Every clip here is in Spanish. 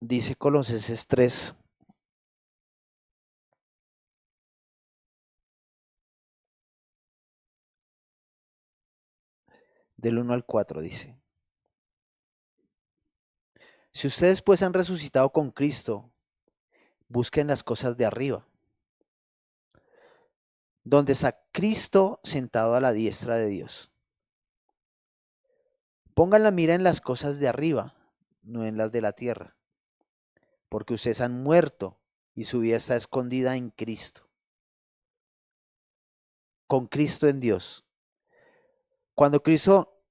Dice Colosenses 3, del 1 al 4, dice: Si ustedes pues han resucitado con Cristo, busquen las cosas de arriba, donde está Cristo sentado a la diestra de Dios. Pongan la mira en las cosas de arriba, no en las de la tierra, porque ustedes han muerto y su vida está escondida en Cristo, con Cristo en Dios. Cuando Cristo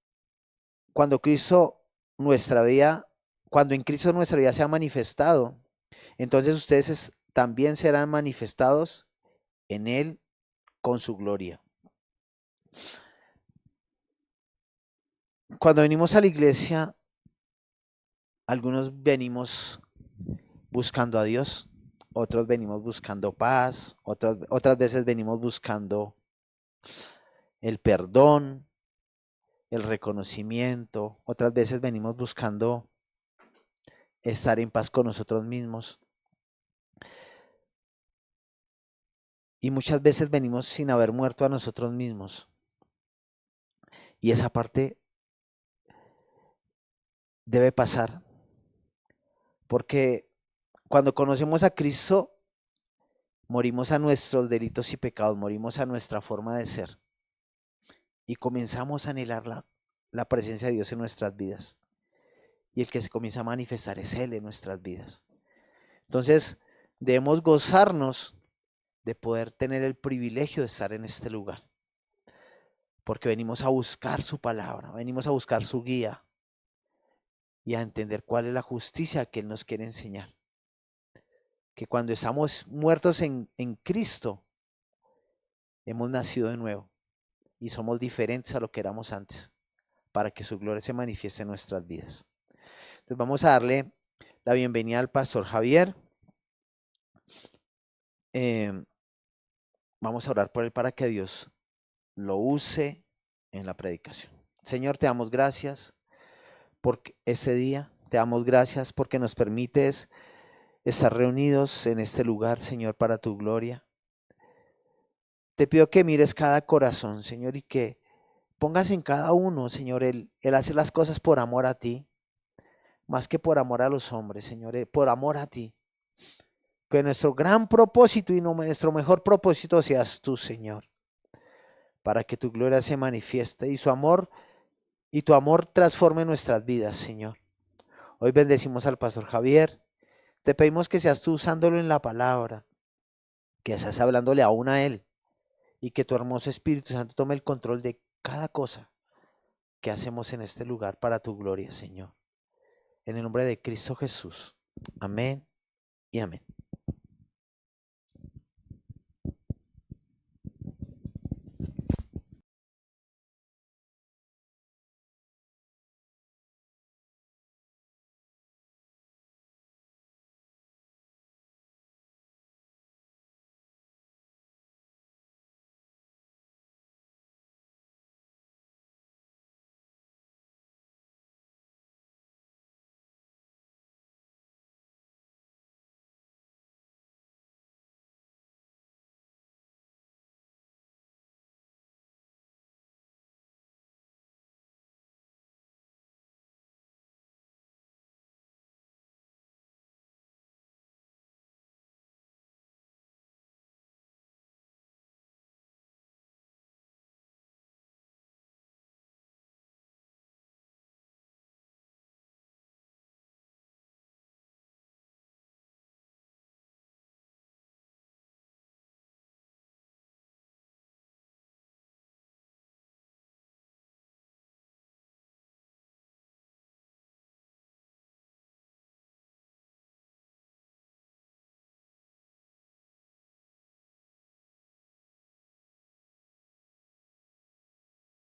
nuestra vida, cuando en Cristo nuestra vida se ha manifestado, entonces ustedes también serán manifestados en Él con su gloria. Cuando venimos a la iglesia, algunos venimos buscando a Dios, otros venimos buscando paz, otras veces venimos buscando el perdón, el reconocimiento, otras veces venimos buscando estar en paz con nosotros mismos. Y muchas veces venimos sin haber muerto a nosotros mismos. Y esa parte debe pasar. Porque cuando conocemos a Cristo, morimos a nuestros delitos y pecados, morimos a nuestra forma de ser. Y comenzamos a anhelar la presencia de Dios en nuestras vidas. Y el que se comienza a manifestar es Él en nuestras vidas. Entonces, debemos gozarnos de poder tener el privilegio de estar en este lugar. Porque venimos a buscar su palabra, venimos a buscar su guía y a entender cuál es la justicia que Él nos quiere enseñar. Que cuando estamos muertos en Cristo, hemos nacido de nuevo y somos diferentes a lo que éramos antes, para que su gloria se manifieste en nuestras vidas. Entonces vamos a darle la bienvenida al pastor Javier. Vamos a orar por él para que Dios lo use en la predicación. Señor, te damos gracias por ese día. Te damos gracias porque nos permites estar reunidos en este lugar, Señor, para tu gloria. Te pido que mires cada corazón, Señor, y que pongas en cada uno, Señor, el hacer las cosas por amor a ti, más que por amor a los hombres, Señor, por amor a ti. Que nuestro gran propósito y nuestro mejor propósito seas tú, Señor, para que tu gloria se manifieste y tu amor transforme nuestras vidas, Señor. Hoy bendecimos al pastor Javier. Te pedimos que seas tú usándolo en la palabra, que seas hablándole aún a él y que tu hermoso Espíritu Santo tome el control de cada cosa que hacemos en este lugar para tu gloria, Señor. En el nombre de Cristo Jesús. Amén y amén.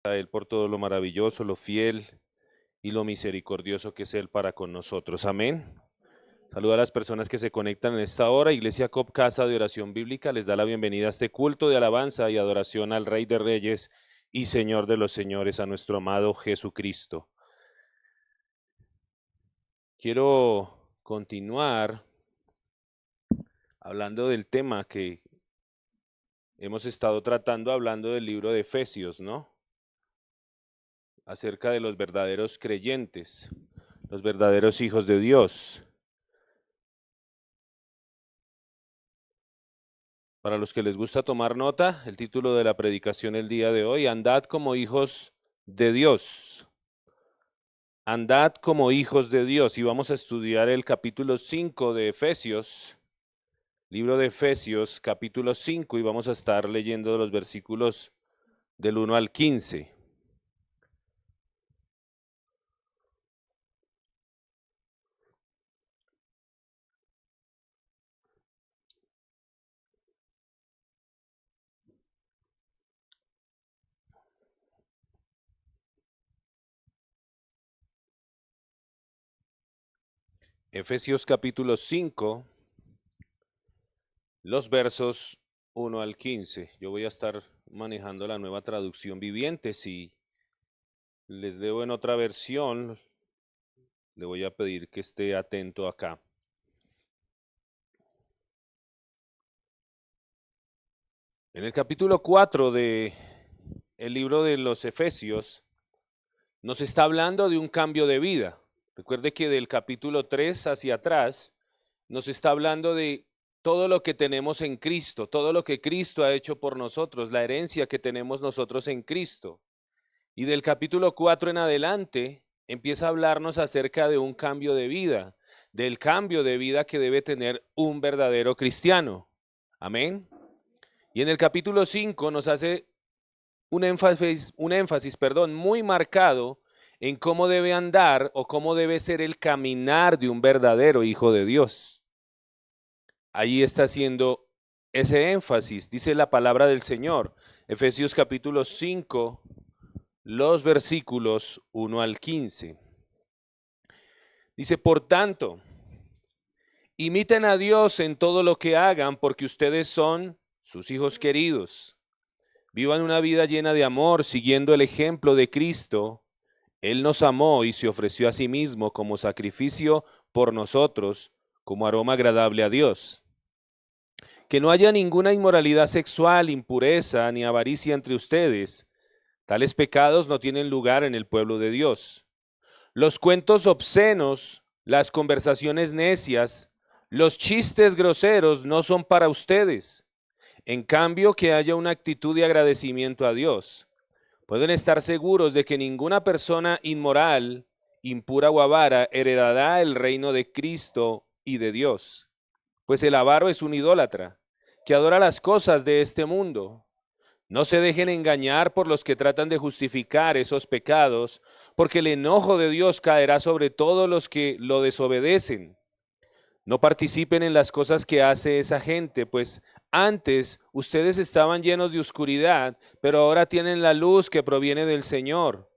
A Él por todo lo maravilloso, lo fiel y lo misericordioso que es Él para con nosotros. Amén. Saluda a las personas que se conectan en esta hora. Iglesia COP, Casa de Oración Bíblica, les da la bienvenida a este culto de alabanza y adoración al Rey de Reyes y Señor de los Señores, a nuestro amado Jesucristo. Quiero continuar hablando del tema que hemos estado tratando, hablando del libro de Efesios, ¿no? Acerca de los verdaderos creyentes, los verdaderos hijos de Dios. Para los que les gusta tomar nota, el título de la predicación el día de hoy: andad como hijos de Dios. Andad como hijos de Dios. Y vamos a estudiar el capítulo 5 de Efesios, libro de Efesios, capítulo 5, y vamos a estar leyendo los versículos del 1 al 15. Efesios capítulo 5, los versos 1 al 15. Yo voy a estar manejando la nueva traducción viviente. Si les leo en otra versión, le voy a pedir que esté atento acá. En el capítulo 4 de el libro de los Efesios, nos está hablando de un cambio de vida. Recuerde que del capítulo 3 hacia atrás nos está hablando de todo lo que tenemos en Cristo, todo lo que Cristo ha hecho por nosotros, la herencia que tenemos nosotros en Cristo. Y del capítulo 4 en adelante empieza a hablarnos acerca de un cambio de vida, del cambio de vida que debe tener un verdadero cristiano. Amén. Y en el capítulo 5 nos hace un énfasis muy marcado en cómo debe andar o cómo debe ser el caminar de un verdadero hijo de Dios. Ahí está haciendo ese énfasis, dice la palabra del Señor, Efesios capítulo 5, los versículos 1 al 15. Dice, por tanto, imiten a Dios en todo lo que hagan, porque ustedes son sus hijos queridos. Vivan una vida llena de amor, siguiendo el ejemplo de Cristo. Él nos amó y se ofreció a sí mismo como sacrificio por nosotros, como aroma agradable a Dios. Que no haya ninguna inmoralidad sexual, impureza ni avaricia entre ustedes. Tales pecados no tienen lugar en el pueblo de Dios. Los cuentos obscenos, las conversaciones necias, los chistes groseros no son para ustedes. En cambio, que haya una actitud de agradecimiento a Dios. Pueden estar seguros de que ninguna persona inmoral, impura o avara heredará el reino de Cristo y de Dios. Pues el avaro es un idólatra, que adora las cosas de este mundo. No se dejen engañar por los que tratan de justificar esos pecados, porque el enojo de Dios caerá sobre todos los que lo desobedecen. No participen en las cosas que hace esa gente, pues antes ustedes estaban llenos de oscuridad, pero ahora tienen la luz que proviene del Señor.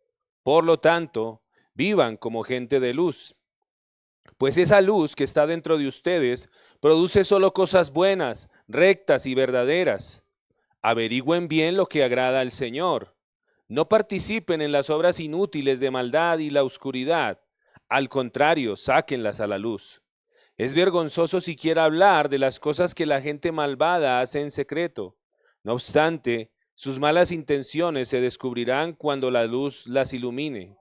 Por lo tanto, vivan como gente de luz. Pues esa luz que está dentro de ustedes produce solo cosas buenas, rectas y verdaderas. Averigüen bien lo que agrada al Señor. No participen en las obras inútiles de maldad y la oscuridad. Al contrario, sáquenlas a la luz. Es vergonzoso siquiera hablar de las cosas que la gente malvada hace en secreto. No obstante, sus malas intenciones se descubrirán cuando la luz las ilumine.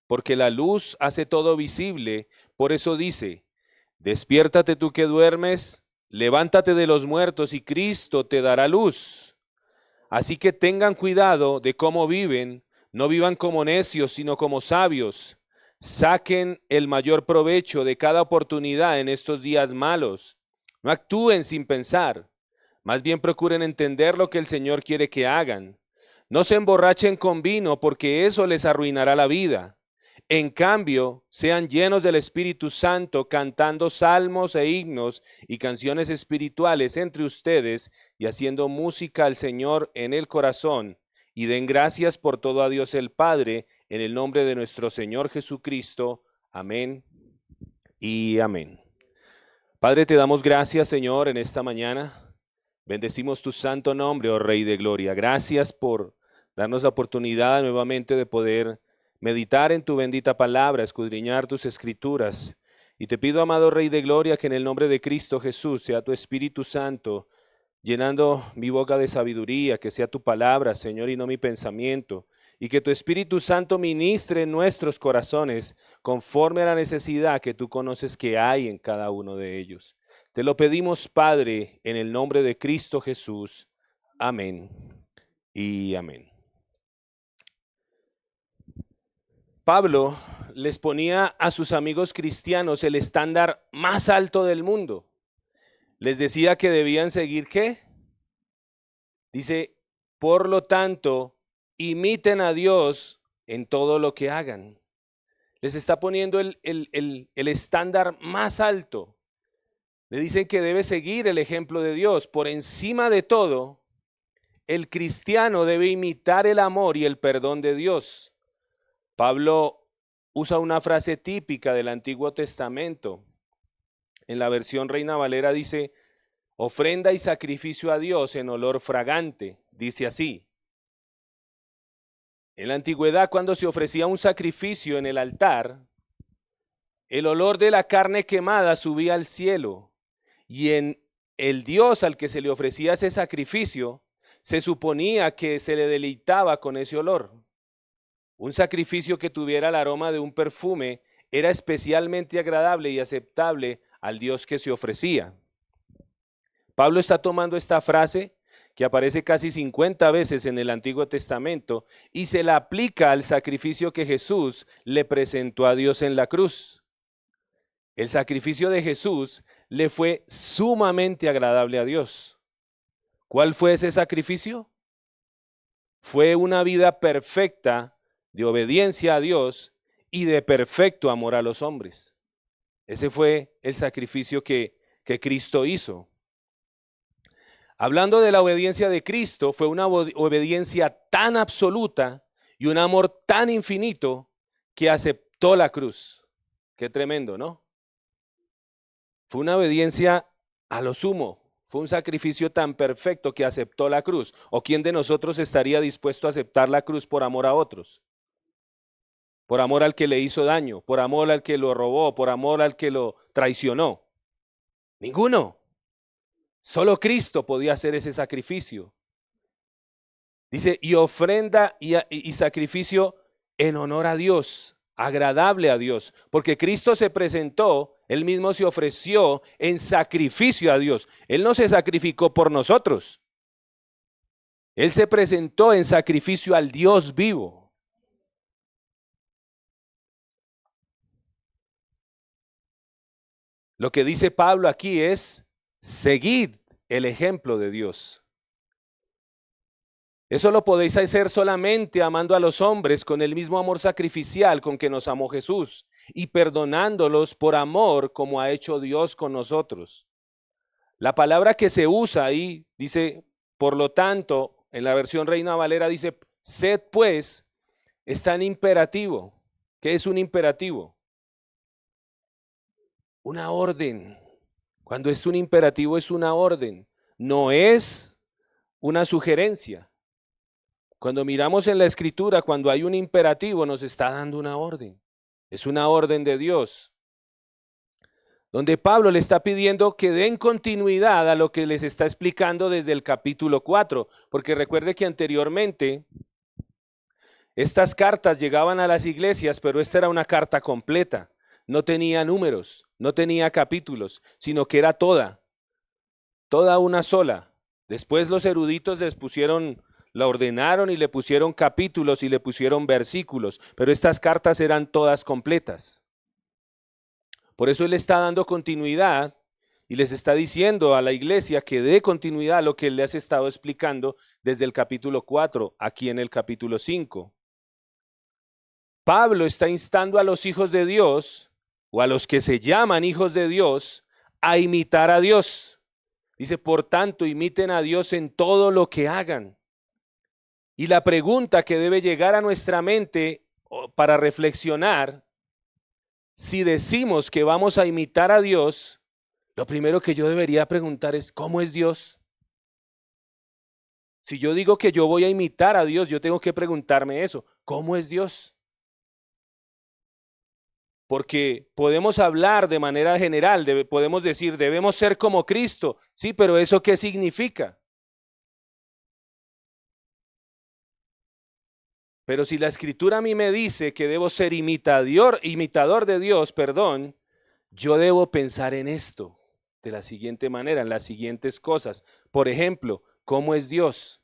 Porque la luz hace todo visible, por eso dice, despiértate tú que duermes, levántate de los muertos y Cristo te dará luz. Así que tengan cuidado de cómo viven, no vivan como necios, sino como sabios. Saquen el mayor provecho de cada oportunidad en estos días malos. No actúen sin pensar, más bien procuren entender lo que el Señor quiere que hagan. No se emborrachen con vino, porque eso les arruinará la vida. En cambio, sean llenos del Espíritu Santo, cantando salmos e himnos y canciones espirituales entre ustedes y haciendo música al Señor en el corazón, y den gracias por todo a Dios el Padre, en el nombre de nuestro Señor Jesucristo. Amén y amén. Padre, te damos gracias, Señor, en esta mañana. Bendecimos tu santo nombre, oh Rey de Gloria. Gracias por darnos la oportunidad nuevamente de poder meditar en tu bendita palabra, escudriñar tus escrituras Y te pido, amado Rey de Gloria, que en el nombre de Cristo Jesús sea tu Espíritu Santo llenando mi boca de sabiduría, que sea tu palabra, Señor, y no mi pensamiento, y que tu Espíritu Santo ministre en nuestros corazones conforme a la necesidad que tú conoces que hay en cada uno de ellos. Te lo pedimos, Padre, en el nombre de Cristo Jesús. Amén y amén. Pablo les ponía a sus amigos cristianos el estándar más alto del mundo. Les decía que debían seguir ¿qué? Dice, por lo tanto, imiten a Dios en todo lo que hagan. Les está poniendo el estándar más alto. Le dicen que debe seguir el ejemplo de Dios. Por encima de todo, el cristiano debe imitar el amor y el perdón de Dios. Pablo usa una frase típica del Antiguo Testamento. En la versión Reina Valera dice, ofrenda y sacrificio a Dios en olor fragante. Dice así. En la antigüedad, cuando se ofrecía un sacrificio en el altar, el olor de la carne quemada subía al cielo, y en el Dios al que se le ofrecía ese sacrificio, se suponía que se le deleitaba con ese olor. Un sacrificio que tuviera el aroma de un perfume era especialmente agradable y aceptable al Dios que se ofrecía. Pablo está tomando esta frase que aparece casi 50 veces en el Antiguo Testamento y se la aplica al sacrificio que Jesús le presentó a Dios en la cruz. El sacrificio de Jesús le fue sumamente agradable a Dios. ¿Cuál fue ese sacrificio? Fue una vida perfecta de obediencia a Dios y de perfecto amor a los hombres. Ese fue el sacrificio que Cristo hizo. Hablando de la obediencia de Cristo, fue una obediencia tan absoluta y un amor tan infinito que aceptó la cruz. Qué tremendo, ¿no? Fue una obediencia a lo sumo. Fue un sacrificio tan perfecto que aceptó la cruz. ¿O quién de nosotros estaría dispuesto a aceptar la cruz por amor a otros? Por amor al que le hizo daño, por amor al que lo robó, por amor al que lo traicionó. Ninguno. Solo Cristo podía hacer ese sacrificio. Dice, y ofrenda y sacrificio en honor a Dios, agradable a Dios, porque Cristo se presentó, Él mismo se ofreció en sacrificio a Dios. Él no se sacrificó por nosotros. Él se presentó en sacrificio al Dios vivo. Lo que dice Pablo aquí es, seguid el ejemplo de Dios. Eso lo podéis hacer solamente amando a los hombres con el mismo amor sacrificial con que nos amó Jesús y perdonándolos por amor como ha hecho Dios con nosotros. La palabra que se usa ahí dice, por lo tanto, en la versión Reina Valera dice, sed pues, está en imperativo. ¿Qué es un imperativo? Una orden. Cuando es un imperativo es una orden, no es una sugerencia. Cuando miramos en la Escritura, cuando hay un imperativo, nos está dando una orden. Es una orden de Dios. Donde Pablo le está pidiendo que den continuidad a lo que les está explicando desde el capítulo 4. Porque recuerde que anteriormente estas cartas llegaban a las iglesias, pero esta era una carta completa. No tenía números, no tenía capítulos, sino que era toda una sola. Después los eruditos les pusieron, la ordenaron y le pusieron capítulos y le pusieron versículos, pero estas cartas eran todas completas. Por eso él está dando continuidad y les está diciendo a la iglesia que dé continuidad a lo que él les ha estado explicando desde el capítulo 4, aquí en el capítulo 5. Pablo está instando a los hijos de Dios, o a los que se llaman hijos de Dios, a imitar a Dios. Dice, por tanto, imiten a Dios en todo lo que hagan. Y la pregunta que debe llegar a nuestra mente para reflexionar, si decimos que vamos a imitar a Dios, lo primero que yo debería preguntar es, ¿cómo es Dios? Si yo digo que yo voy a imitar a Dios, yo tengo que preguntarme eso, ¿cómo es Dios? Porque podemos hablar de manera general, podemos decir, debemos ser como Cristo. Sí, pero ¿eso qué significa? Pero si la Escritura a mí me dice que debo ser imitador de Dios, perdón, yo debo pensar en esto de la siguiente manera, en las siguientes cosas. Por ejemplo, ¿cómo es Dios?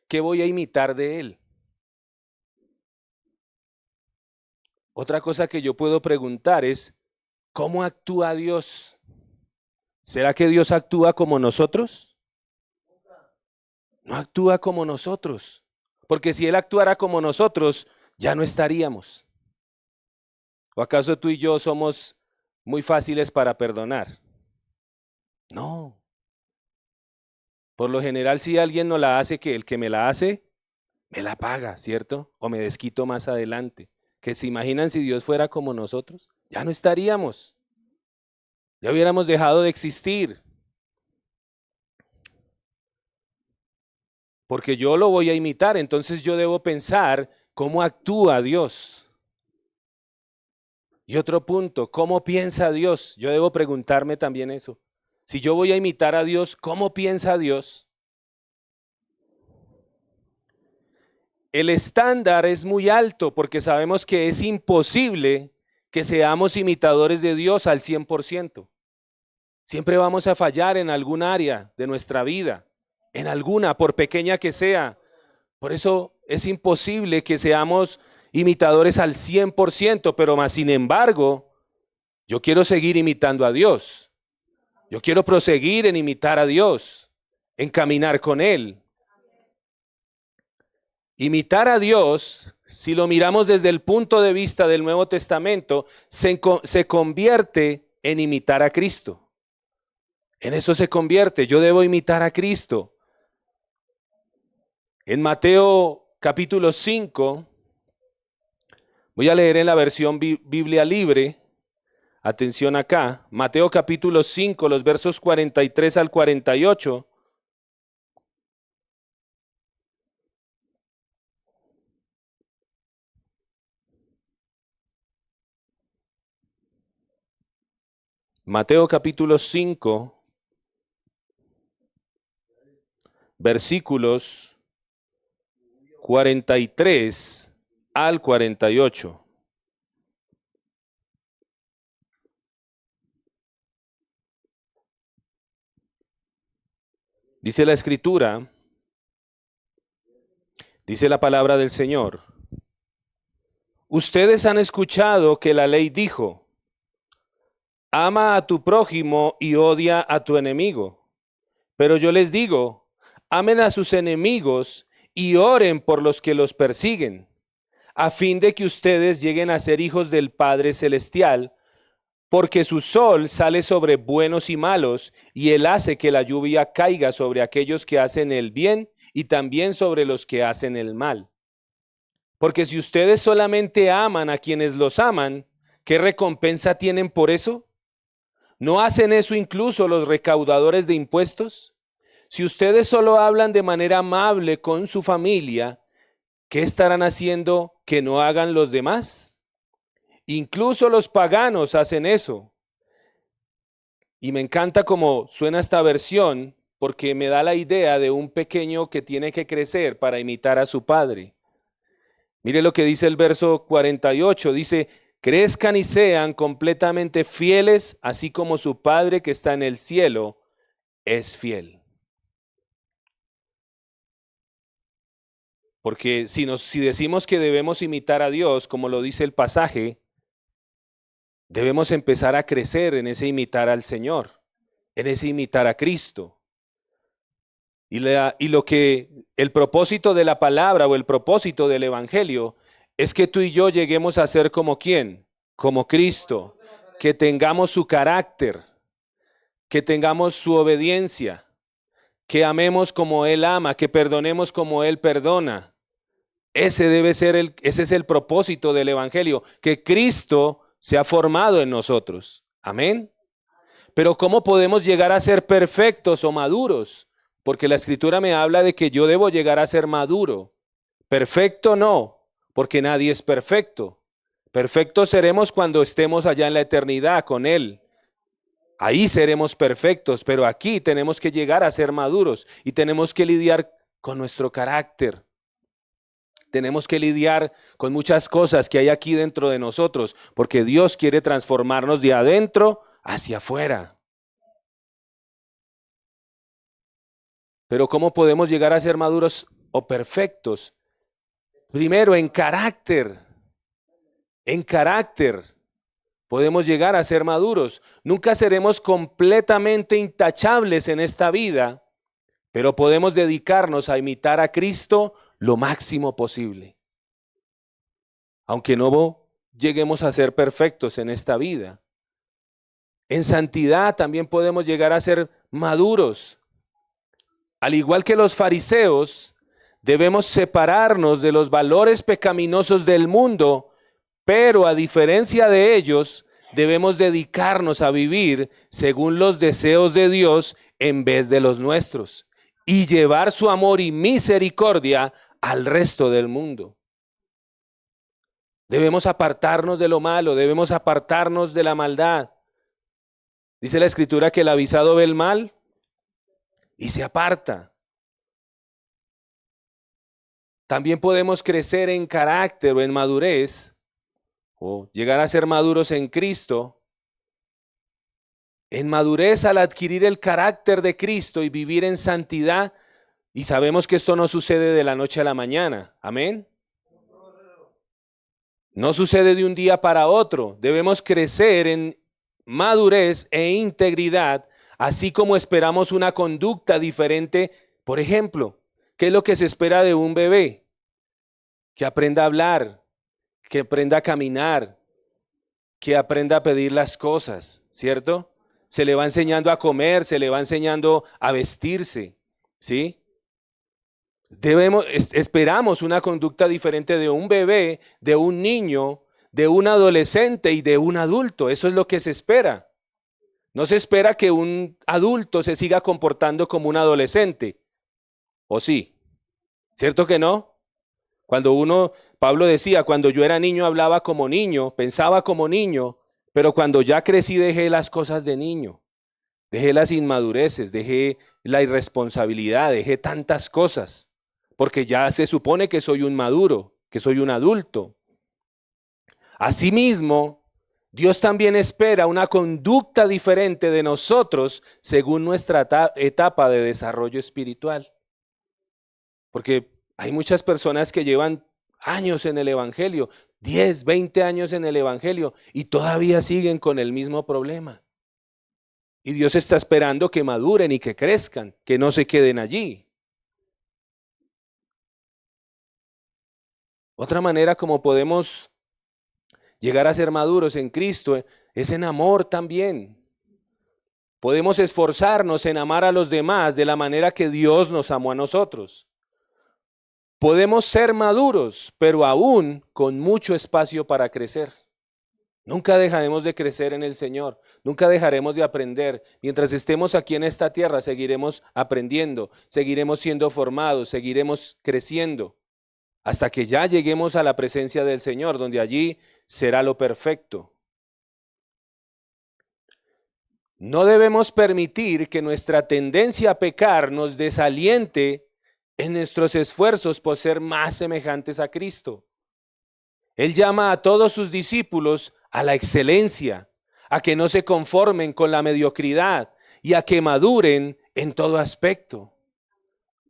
¿Qué voy a imitar de Él? Otra cosa que yo puedo preguntar es, ¿cómo actúa Dios? ¿Será que Dios actúa como nosotros? No actúa como nosotros. Porque si Él actuara como nosotros, ya no estaríamos. ¿O acaso tú y yo somos muy fáciles para perdonar? No. Por lo general, si alguien no la hace, que el que me la hace, me la paga, ¿cierto? O me desquito más adelante. Que se imaginan si Dios fuera como nosotros, ya no estaríamos. Ya hubiéramos dejado de existir. Porque yo lo voy a imitar, entonces yo debo pensar cómo actúa Dios. Y otro punto, ¿cómo piensa Dios? Yo debo preguntarme también eso. Si yo voy a imitar a Dios, ¿cómo piensa Dios? El estándar es muy alto porque sabemos que es imposible que seamos imitadores de Dios al 100%. Siempre vamos a fallar en algún área de nuestra vida, en alguna, por pequeña que sea. Por eso es imposible que seamos imitadores al 100%, pero más sin embargo, yo quiero seguir imitando a Dios. Yo quiero proseguir en imitar a Dios, en caminar con Él. Imitar a Dios, si lo miramos desde el punto de vista del Nuevo Testamento, se convierte en imitar a Cristo. En eso se convierte. Yo debo imitar a Cristo. En Mateo capítulo 5, voy a leer en la versión Biblia Libre. Atención acá. Mateo capítulo 5, los versos 43 al 48. Mateo capítulo 5, versículos 43 al 48. Dice la Escritura, dice la palabra del Señor. Ustedes han escuchado que la ley dijo, ama a tu prójimo y odia a tu enemigo. Pero yo les digo, amen a sus enemigos y oren por los que los persiguen, a fin de que ustedes lleguen a ser hijos del Padre Celestial, porque su sol sale sobre buenos y malos, y Él hace que la lluvia caiga sobre aquellos que hacen el bien y también sobre los que hacen el mal. Porque si ustedes solamente aman a quienes los aman, ¿qué recompensa tienen por eso? ¿No hacen eso incluso los recaudadores de impuestos? Si ustedes solo hablan de manera amable con su familia, ¿qué estarán haciendo que no hagan los demás? Incluso los paganos hacen eso. Y me encanta cómo suena esta versión, porque me da la idea de un pequeño que tiene que crecer para imitar a su padre. Mire lo que dice el verso 48, dice, crezcan y sean completamente fieles, así como su Padre que está en el cielo es fiel. Porque si decimos que debemos imitar a Dios, como lo dice el pasaje, debemos empezar a crecer en ese imitar al Señor, en ese imitar a Cristo. Y lo que el propósito de la palabra o el propósito del evangelio es que tú y yo lleguemos a ser como ¿quién? Como Cristo, que tengamos su carácter, que tengamos su obediencia, que amemos como Él ama, que perdonemos como Él perdona. Ese es el propósito del evangelio, que Cristo se ha formado en nosotros. Amén. Pero ¿cómo podemos llegar a ser perfectos o maduros? Porque la Escritura me habla de que yo debo llegar a ser maduro. Perfecto no, porque nadie es perfecto, Perfectos seremos cuando estemos allá en la eternidad con Él. Ahí seremos perfectos, pero aquí tenemos que llegar a ser maduros y tenemos que lidiar con nuestro carácter. Tenemos que lidiar con muchas cosas que hay aquí dentro de nosotros, porque Dios quiere transformarnos de adentro hacia afuera. Pero ¿cómo podemos llegar a ser maduros o perfectos? Primero, en carácter. En carácter podemos llegar a ser maduros. Nunca seremos completamente intachables en esta vida, pero podemos dedicarnos a imitar a Cristo lo máximo posible. Aunque no lleguemos a ser perfectos en esta vida. En santidad también podemos llegar a ser maduros. Al igual que los fariseos, debemos separarnos de los valores pecaminosos del mundo, pero a diferencia de ellos, debemos dedicarnos a vivir según los deseos de Dios en vez de los nuestros y llevar su amor y misericordia al resto del mundo. Debemos apartarnos de lo malo, debemos apartarnos de la maldad. Dice la Escritura que el avisado ve el mal y se aparta. También podemos crecer en carácter o en madurez, o llegar a ser maduros en Cristo. En madurez al adquirir el carácter de Cristo y vivir en santidad, y sabemos que esto no sucede de la noche a la mañana. Amén. No sucede de un día para otro. Debemos crecer en madurez e integridad, así como esperamos una conducta diferente. Por ejemplo, ¿qué es lo que se espera de un bebé? Que aprenda a hablar, que aprenda a caminar, que aprenda a pedir las cosas, ¿cierto? Se le va enseñando a comer, se le va enseñando a vestirse, ¿sí? Esperamos una conducta diferente de un bebé, de un niño, de un adolescente y de un adulto. Eso es lo que se espera. No se espera que un adulto se siga comportando como un adolescente. ¿O sí? ¿Cierto que no? Pablo decía, cuando yo era niño hablaba como niño, pensaba como niño, pero cuando ya crecí dejé las cosas de niño. Dejé las inmadureces, dejé la irresponsabilidad, dejé tantas cosas. Porque ya se supone que soy un maduro, que soy un adulto. Asimismo, Dios también espera una conducta diferente de nosotros según nuestra etapa de desarrollo espiritual. Porque hay muchas personas que llevan años en el Evangelio, 10, 20 años en el Evangelio y todavía siguen con el mismo problema. Y Dios está esperando que maduren y que crezcan, que no se queden allí. Otra manera como podemos llegar a ser maduros en Cristo es en amor también. Podemos esforzarnos en amar a los demás de la manera que Dios nos amó a nosotros. Podemos ser maduros, pero aún con mucho espacio para crecer. Nunca dejaremos de crecer en el Señor, nunca dejaremos de aprender. Mientras estemos aquí en esta tierra, seguiremos aprendiendo, seguiremos siendo formados, seguiremos creciendo. Hasta que ya lleguemos a la presencia del Señor, donde allí será lo perfecto. No debemos permitir que nuestra tendencia a pecar nos desaliente en nuestros esfuerzos por ser más semejantes a Cristo. Él llama a todos sus discípulos a la excelencia, a que no se conformen con la mediocridad y a que maduren en todo aspecto.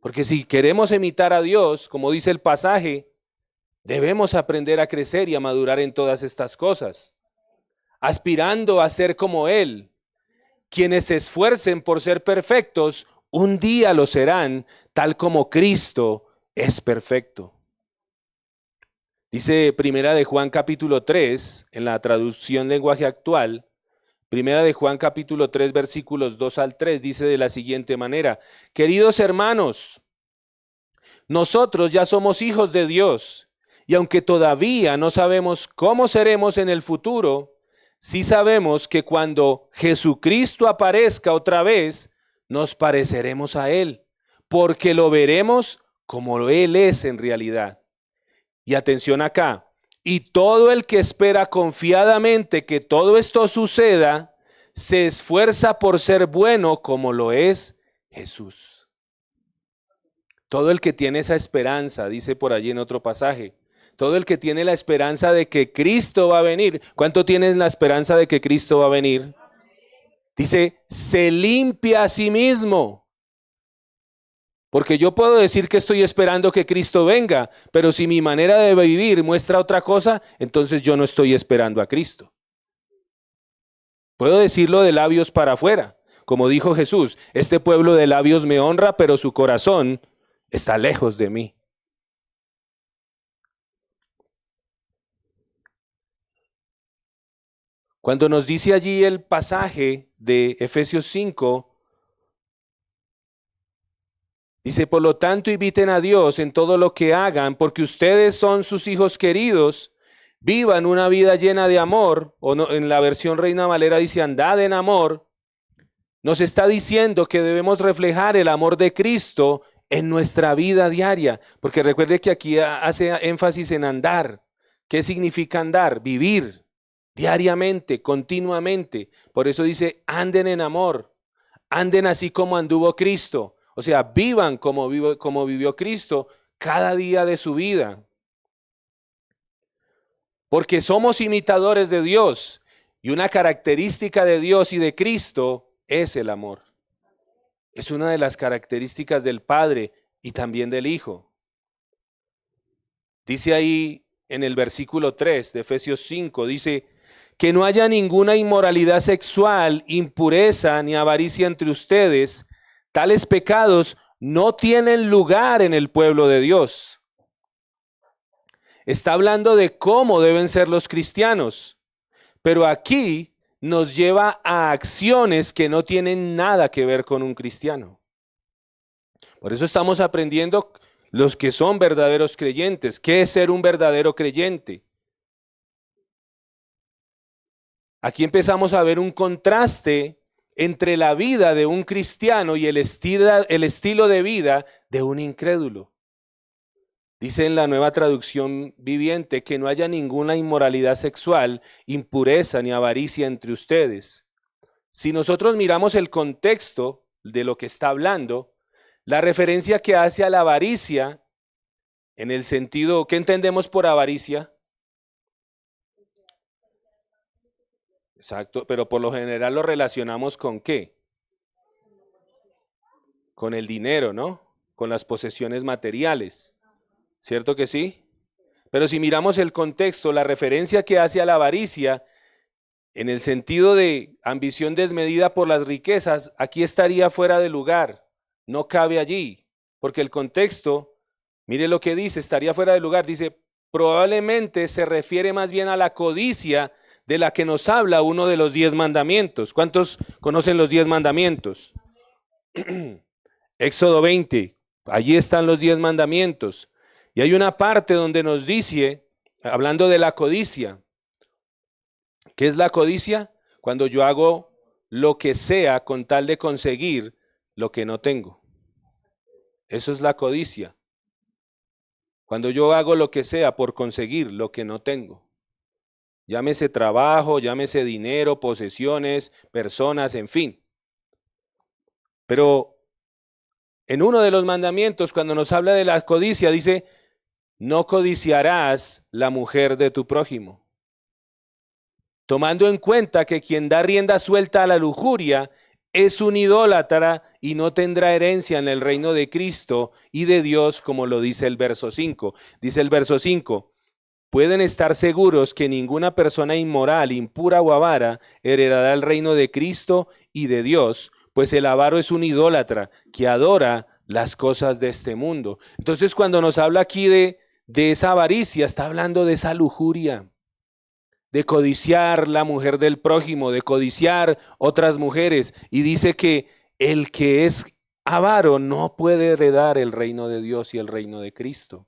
Porque si queremos imitar a Dios, como dice el pasaje, debemos aprender a crecer y a madurar en todas estas cosas, aspirando a ser como Él. Quienes se esfuercen por ser perfectos, un día lo serán, tal como Cristo es perfecto. Dice Primera de Juan capítulo 3, en la traducción lenguaje actual, Primera de Juan capítulo 3 versículos 2 al 3 dice de la siguiente manera: queridos hermanos, nosotros ya somos hijos de Dios y aunque todavía no sabemos cómo seremos en el futuro, sí sabemos que cuando Jesucristo aparezca otra vez, nos pareceremos a Él, porque lo veremos como Él es en realidad. Y atención acá, Y todo el que espera confiadamente que todo esto suceda, se esfuerza por ser bueno como lo es Jesús. Todo el que tiene esa esperanza, dice por allí en otro pasaje, todo el que tiene la esperanza de que Cristo va a venir. ¿Cuánto tienes la esperanza de que Cristo va a venir? Dice, se limpia a sí mismo. Porque yo puedo decir que estoy esperando que Cristo venga, pero si mi manera de vivir muestra otra cosa, entonces yo no estoy esperando a Cristo. Puedo decirlo de labios para afuera, como dijo Jesús, este pueblo de labios me honra, pero su corazón está lejos de mí. Cuando nos dice allí el pasaje de Efesios 5, dice, por lo tanto, inviten a Dios en todo lo que hagan, porque ustedes son sus hijos queridos, vivan una vida llena de amor, o no, en la versión Reina Valera dice, andad en amor. Nos está diciendo que debemos reflejar el amor de Cristo en nuestra vida diaria, porque recuerde que aquí hace énfasis en andar. ¿Qué significa andar? Vivir diariamente, continuamente. Por eso dice, anden en amor, anden así como anduvo Cristo. O sea, vivan como vivió Cristo cada día de su vida. Porque somos imitadores de Dios y una característica de Dios y de Cristo es el amor. Es una de las características del Padre y también del Hijo. Dice ahí en el versículo 3 de Efesios 5, dice, que no haya ninguna inmoralidad sexual, impureza ni avaricia entre ustedes. Tales pecados no tienen lugar en el pueblo de Dios. Está hablando de cómo deben ser los cristianos, pero aquí nos lleva a acciones que no tienen nada que ver con un cristiano. Por eso estamos aprendiendo los que son verdaderos creyentes. ¿Qué es ser un verdadero creyente? Aquí empezamos a ver un contraste entre la vida de un cristiano y el estilo de vida de un incrédulo. Dice en la Nueva Traducción Viviente que no haya ninguna inmoralidad sexual, impureza ni avaricia entre ustedes. Si nosotros miramos el contexto de lo que está hablando, la referencia que hace a la avaricia, en el sentido, ¿qué entendemos por avaricia? Exacto, pero por lo general lo relacionamos ¿con qué? Con el dinero, ¿no? Con las posesiones materiales. ¿Cierto que sí? Pero si miramos el contexto, la referencia que hace a la avaricia, en el sentido de ambición desmedida por las riquezas, aquí estaría fuera de lugar, no cabe allí, porque el contexto, mire lo que dice, estaría fuera de lugar, dice, probablemente se refiere más bien a la codicia de la que nos habla uno de los 10 mandamientos. ¿Cuántos conocen los 10 mandamientos? Éxodo 20, allí están los 10 mandamientos. Y hay una parte donde nos dice, hablando de la codicia, ¿qué es la codicia? Cuando yo hago lo que sea con tal de conseguir lo que no tengo. Eso es la codicia. Cuando yo hago lo que sea por conseguir lo que no tengo. Llámese trabajo, llámese dinero, posesiones, personas, en fin. Pero en uno de los mandamientos, cuando nos habla de la codicia, dice, no codiciarás la mujer de tu prójimo. Tomando en cuenta que quien da rienda suelta a la lujuria es un idólatra y no tendrá herencia en el reino de Cristo y de Dios, como lo dice el verso 5. Dice el verso 5, pueden estar seguros que ninguna persona inmoral, impura o avara heredará el reino de Cristo y de Dios, pues el avaro es un idólatra que adora las cosas de este mundo. Entonces, cuando nos habla aquí de esa avaricia, está hablando de esa lujuria, de codiciar la mujer del prójimo, de codiciar otras mujeres, y dice que el que es avaro no puede heredar el reino de Dios y el reino de Cristo.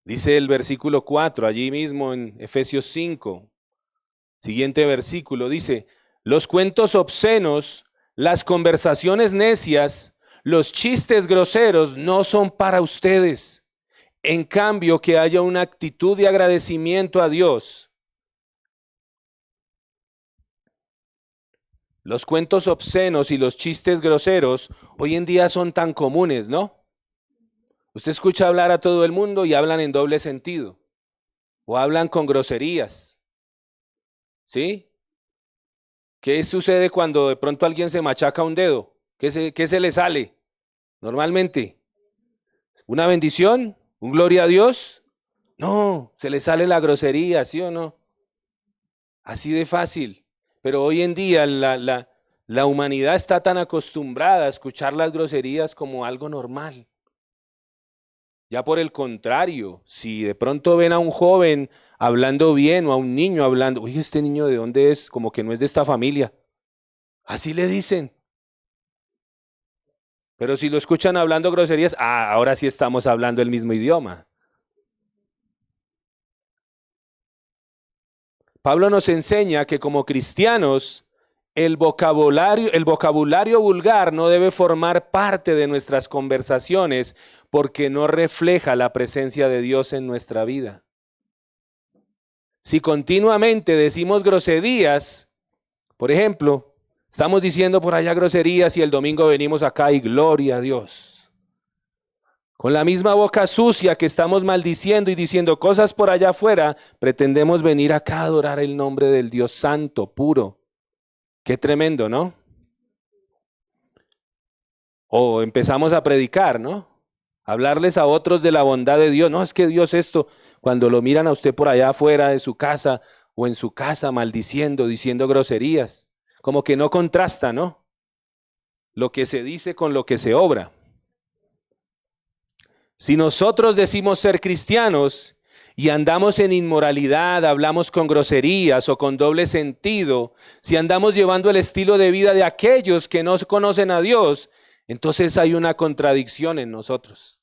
Dice el versículo 4, allí mismo en Efesios 5, siguiente versículo, dice, los cuentos obscenos, las conversaciones necias, Los chistes groseros no son para ustedes. En cambio, que haya una actitud de agradecimiento a Dios. Los cuentos obscenos y los chistes groseros hoy en día son tan comunes, ¿no? Usted escucha hablar a todo el mundo y hablan en doble sentido. O hablan con groserías. ¿Sí? ¿Qué sucede cuando de pronto alguien se machaca un dedo? ¿Qué se le sale? Normalmente, ¿una bendición? ¿Un gloria a Dios? No, se le sale la grosería, ¿sí o no? Así de fácil. Pero hoy en día la humanidad está tan acostumbrada a escuchar las groserías como algo normal. Ya por el contrario, si de pronto ven a un joven hablando bien o a un niño hablando, oye, este niño ¿de dónde es? Como que no es de esta familia. Así le dicen. Pero si lo escuchan hablando groserías, ahora sí estamos hablando el mismo idioma. Pablo nos enseña que como cristianos el vocabulario vulgar no debe formar parte de nuestras conversaciones porque no refleja la presencia de Dios en nuestra vida. Si continuamente decimos groserías, por ejemplo, estamos diciendo por allá groserías y el domingo venimos acá y gloria a Dios. Con la misma boca sucia que estamos maldiciendo y diciendo cosas por allá afuera, pretendemos venir acá a adorar el nombre del Dios santo, puro. Qué tremendo, ¿no? O empezamos a predicar, ¿no? Hablarles a otros de la bondad de Dios. No, es que Dios esto, cuando lo miran a usted por allá afuera de su casa o en su casa maldiciendo, diciendo groserías, como que no contrasta, ¿no? Lo que se dice con lo que se obra. Si nosotros decimos ser cristianos y andamos en inmoralidad, hablamos con groserías o con doble sentido, si andamos llevando el estilo de vida de aquellos que no conocen a Dios, entonces hay una contradicción en nosotros.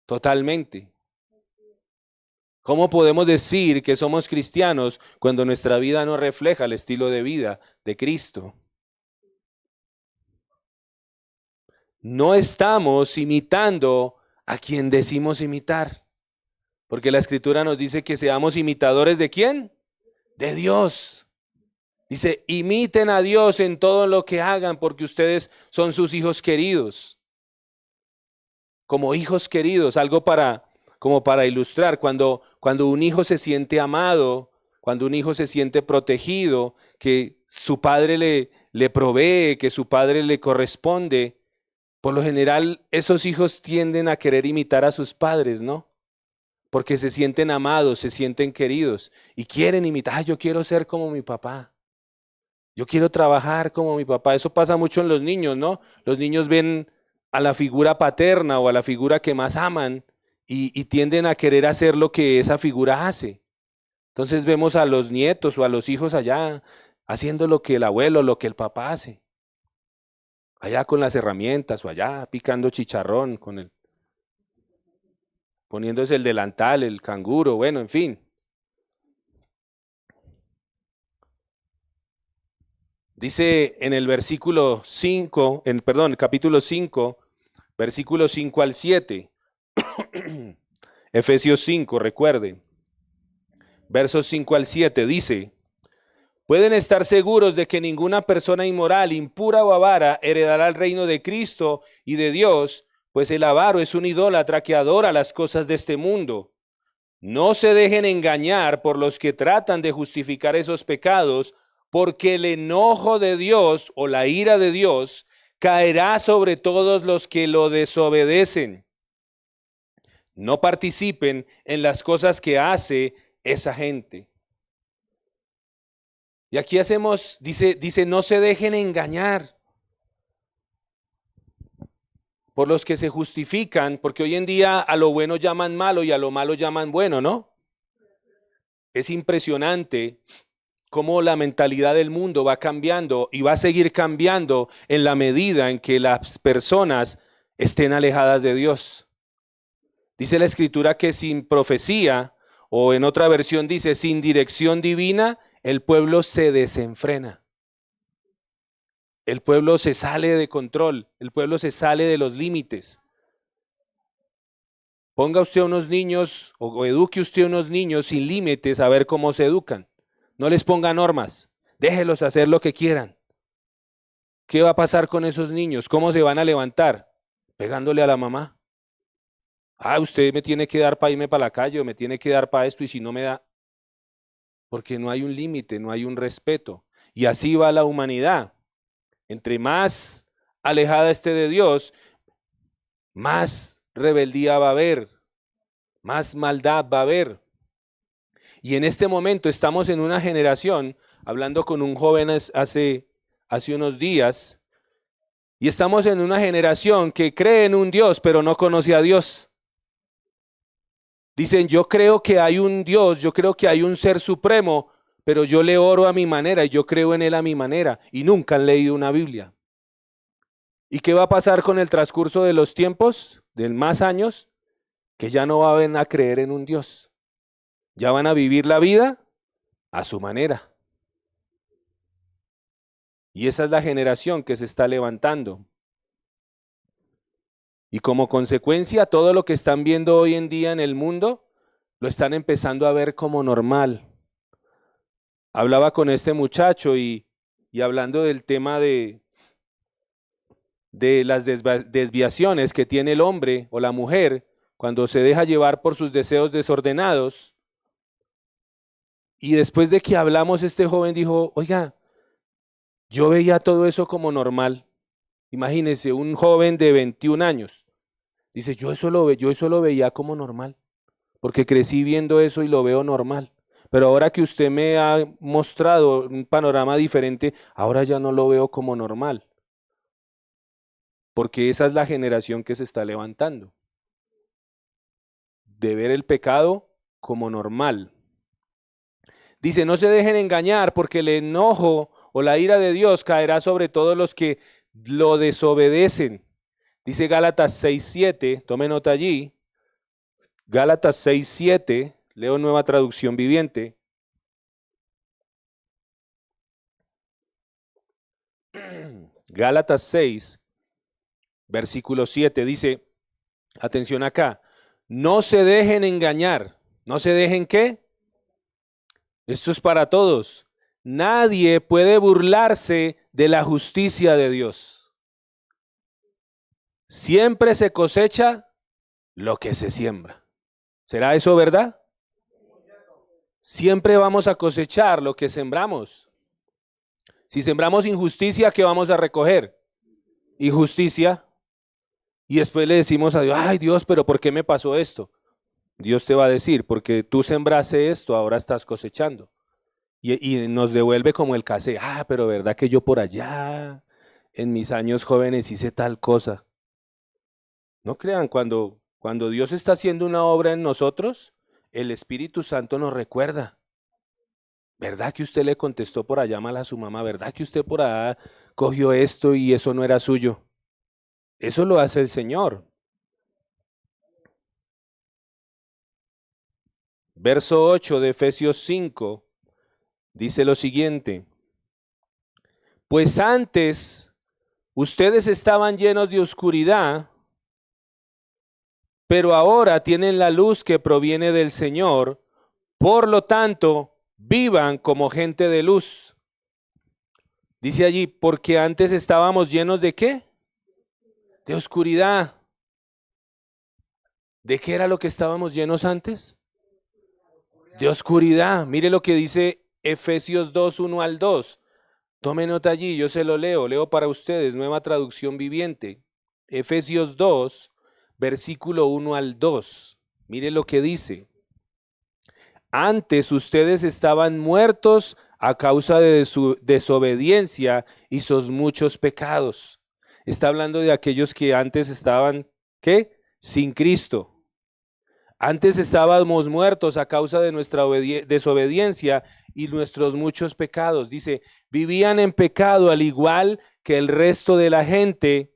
Totalmente. ¿Cómo podemos decir que somos cristianos cuando nuestra vida no refleja el estilo de vida de Cristo? No estamos imitando a quien decimos imitar. Porque la Escritura nos dice que seamos imitadores ¿de quién? De Dios. Dice, imiten a Dios en todo lo que hagan porque ustedes son sus hijos queridos. Como hijos queridos, algo como para ilustrar, cuando un hijo se siente amado, cuando un hijo se siente protegido, que su padre le provee, que su padre le corresponde, por lo general esos hijos tienden a querer imitar a sus padres, ¿no? Porque se sienten amados, se sienten queridos y quieren imitar. Yo quiero ser como mi papá. Yo quiero trabajar como mi papá. Eso pasa mucho en los niños, ¿no? Los niños ven a la figura paterna o a la figura que más aman y tienden a querer hacer lo que esa figura hace. Entonces vemos a los nietos o a los hijos allá haciendo lo que el abuelo, lo que el papá hace. Allá con las herramientas o allá picando chicharrón poniéndose el delantal, el canguro, bueno, en fin. Dice en el versículo 5, el capítulo 5, versículos 5 al 7, Efesios 5, recuerde, versos 5 al 7, dice, pueden estar seguros de que ninguna persona inmoral, impura o avara heredará el reino de Cristo y de Dios, pues el avaro es un idólatra que adora las cosas de este mundo. No se dejen engañar por los que tratan de justificar esos pecados, porque el enojo de Dios o la ira de Dios caerá sobre todos los que lo desobedecen. No participen en las cosas que hace esa gente. Y aquí dice, no se dejen engañar por los que se justifican, porque hoy en día a lo bueno llaman malo y a lo malo llaman bueno, ¿no? Es impresionante cómo la mentalidad del mundo va cambiando y va a seguir cambiando en la medida en que las personas estén alejadas de Dios. Dice la Escritura que sin profecía, o en otra versión dice, sin dirección divina, el pueblo se desenfrena. El pueblo se sale de control, el pueblo se sale de los límites. Ponga usted unos niños o eduque usted unos niños sin límites a ver cómo se educan. No les ponga normas, déjelos hacer lo que quieran. ¿Qué va a pasar con esos niños? ¿Cómo se van a levantar? Pegándole a la mamá. Ah, usted me tiene que dar para irme para la calle o me tiene que dar para esto y si no me da. Porque no hay un límite, no hay un respeto. Y así va la humanidad. Entre más alejada esté de Dios, más rebeldía va a haber, más maldad va a haber. Y en este momento estamos en una generación, hablando con un joven hace unos días, y estamos en una generación que cree en un Dios, pero no conoce a Dios. Dicen, yo creo que hay un Dios, yo creo que hay un ser supremo, pero yo le oro a mi manera y yo creo en él a mi manera, y nunca han leído una Biblia. ¿Y qué va a pasar con el transcurso de los tiempos, de más años? Que ya no van a creer en un Dios. Ya van a vivir la vida a su manera. Y esa es la generación que se está levantando. Y como consecuencia, todo lo que están viendo hoy en día en el mundo, lo están empezando a ver como normal. Hablaba con este muchacho y hablando del tema de las desviaciones que tiene el hombre o la mujer cuando se deja llevar por sus deseos desordenados. Y después de que hablamos, este joven dijo, oiga, yo veía todo eso como normal. Imagínese, un joven de 21 años. Dice, yo eso lo veía como normal, porque crecí viendo eso y lo veo normal. Pero ahora que usted me ha mostrado un panorama diferente, ahora ya no lo veo como normal. Porque esa es la generación que se está levantando. De ver el pecado como normal. Dice, no se dejen engañar porque el enojo o la ira de Dios caerá sobre todos los que lo desobedecen. Dice Gálatas 6:7, tome nota allí. Gálatas 6:7, leo Nueva Traducción Viviente. Gálatas 6, versículo 7 dice, atención acá, no se dejen engañar. ¿No se dejen qué? Esto es para todos. Nadie puede burlarse de la justicia de Dios. Siempre se cosecha lo que se siembra. ¿Será eso verdad? Siempre vamos a cosechar lo que sembramos. Si sembramos injusticia, ¿qué vamos a recoger? Injusticia. Y después le decimos a Dios, ay Dios, pero ¿por qué me pasó esto? Dios te va a decir, porque tú sembraste esto, ahora estás cosechando. Y nos devuelve como el casé, pero verdad que yo por allá, en mis años jóvenes hice tal cosa. No crean, cuando Dios está haciendo una obra en nosotros, el Espíritu Santo nos recuerda. ¿Verdad que usted le contestó por allá mal a su mamá? ¿Verdad que usted por allá cogió esto y eso no era suyo? Eso lo hace el Señor. Verso 8 de Efesios 5 dice lo siguiente. Pues antes ustedes estaban llenos de oscuridad, pero ahora tienen la luz que proviene del Señor. Por lo tanto, vivan como gente de luz. Dice allí, porque antes estábamos llenos ¿de qué? De oscuridad. ¿De qué era lo que estábamos llenos antes? De oscuridad. Mire lo que dice Efesios 2, 1 al 2. Tome nota allí, yo se lo leo para ustedes, Nueva Traducción Viviente. Efesios 2, versículo 1 al 2. Mire lo que dice. Antes ustedes estaban muertos a causa de su desobediencia y sus muchos pecados. Está hablando de aquellos que antes estaban, ¿qué? Sin Cristo. Antes estábamos muertos a causa de nuestra desobediencia y nuestros muchos pecados. Dice, vivían en pecado al igual que el resto de la gente,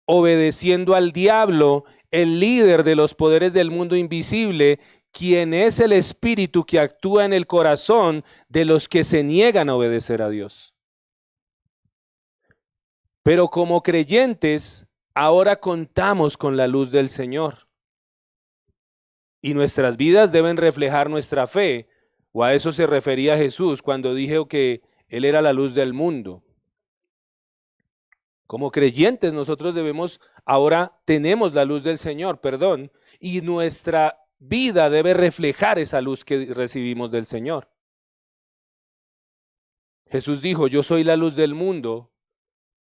obedeciendo al diablo, el líder de los poderes del mundo invisible, quien es el espíritu que actúa en el corazón de los que se niegan a obedecer a Dios. Pero como creyentes, ahora contamos con la luz del Señor. Y nuestras vidas deben reflejar nuestra fe, o a eso se refería Jesús cuando dijo que Él era la luz del mundo. Como creyentes nosotros ahora tenemos la luz del Señor, y nuestra vida debe reflejar esa luz que recibimos del Señor. Jesús dijo, yo soy la luz del mundo.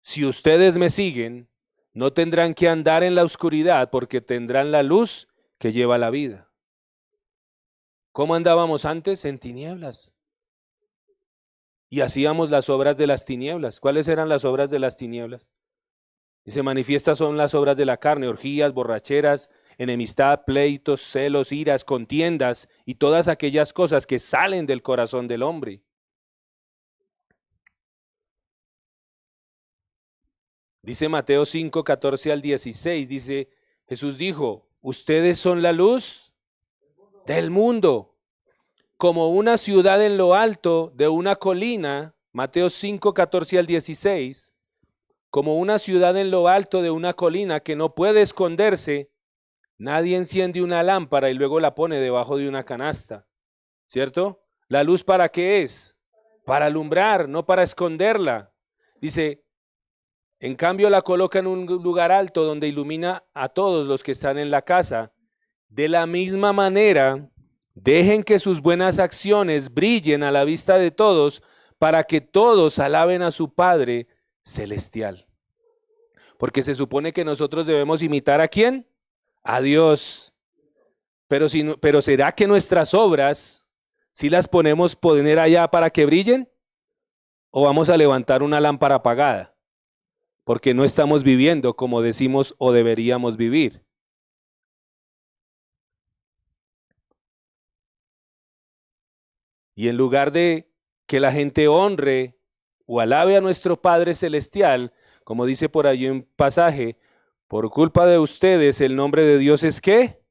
Si ustedes me siguen, no tendrán que andar en la oscuridad porque tendrán la luz que lleva la vida. ¿Cómo andábamos antes? En tinieblas. Y hacíamos las obras de las tinieblas. ¿Cuáles eran las obras de las tinieblas? Y se manifiestan son las obras de la carne, orgías, borracheras, enemistad, pleitos, celos, iras, contiendas y todas aquellas cosas que salen del corazón del hombre. Dice Mateo 5, 14 al 16, dice, Jesús dijo, ustedes son la luz del mundo, como una ciudad en lo alto de una colina, Mateo 5, 14 al 16, como una ciudad en lo alto de una colina que no puede esconderse, nadie enciende una lámpara y luego la pone debajo de una canasta, ¿cierto? ¿La luz para qué es? Para alumbrar, no para esconderla. Dice, en cambio la coloca en un lugar alto donde ilumina a todos los que están en la casa. De la misma manera, dejen que sus buenas acciones brillen a la vista de todos para que todos alaben a su Padre celestial. Porque se supone que nosotros debemos imitar ¿a quién? A Dios. Pero ¿será que nuestras obras, si las ponemos poner allá para que brillen? ¿O vamos a levantar una lámpara apagada? Porque no estamos viviendo como decimos o deberíamos vivir. Y en lugar de que la gente honre o alabe a nuestro Padre Celestial, como dice por allí un pasaje, por culpa de ustedes el nombre de Dios es ¿qué?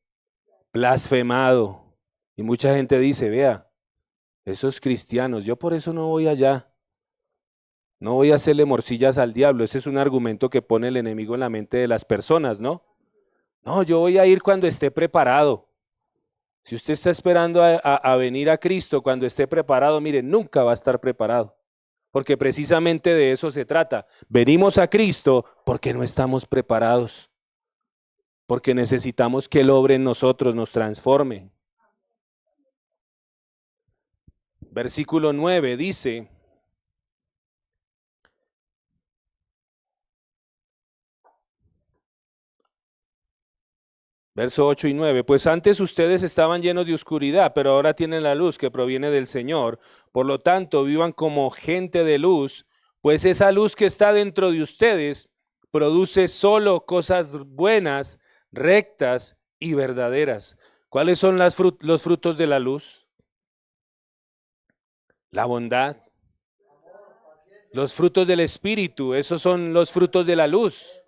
Blasfemado. Y mucha gente dice, vea, esos cristianos, yo por eso no voy allá. No voy a hacerle morcillas al diablo. Ese es un argumento que pone el enemigo en la mente de las personas, ¿no? No, yo voy a ir cuando esté preparado. Si usted está esperando a venir a Cristo cuando esté preparado, mire, nunca va a estar preparado. Porque precisamente de eso se trata. Venimos a Cristo porque no estamos preparados. Porque necesitamos que Él obre en nosotros, nos transforme. Versículo 9 dice, verso 8 y 9, pues antes ustedes estaban llenos de oscuridad, pero ahora tienen la luz que proviene del Señor. Por lo tanto, vivan como gente de luz, pues esa luz que está dentro de ustedes produce solo cosas buenas, rectas y verdaderas. ¿Cuáles son los frutos de la luz? La bondad. Los frutos del Espíritu, esos son los frutos de la luz.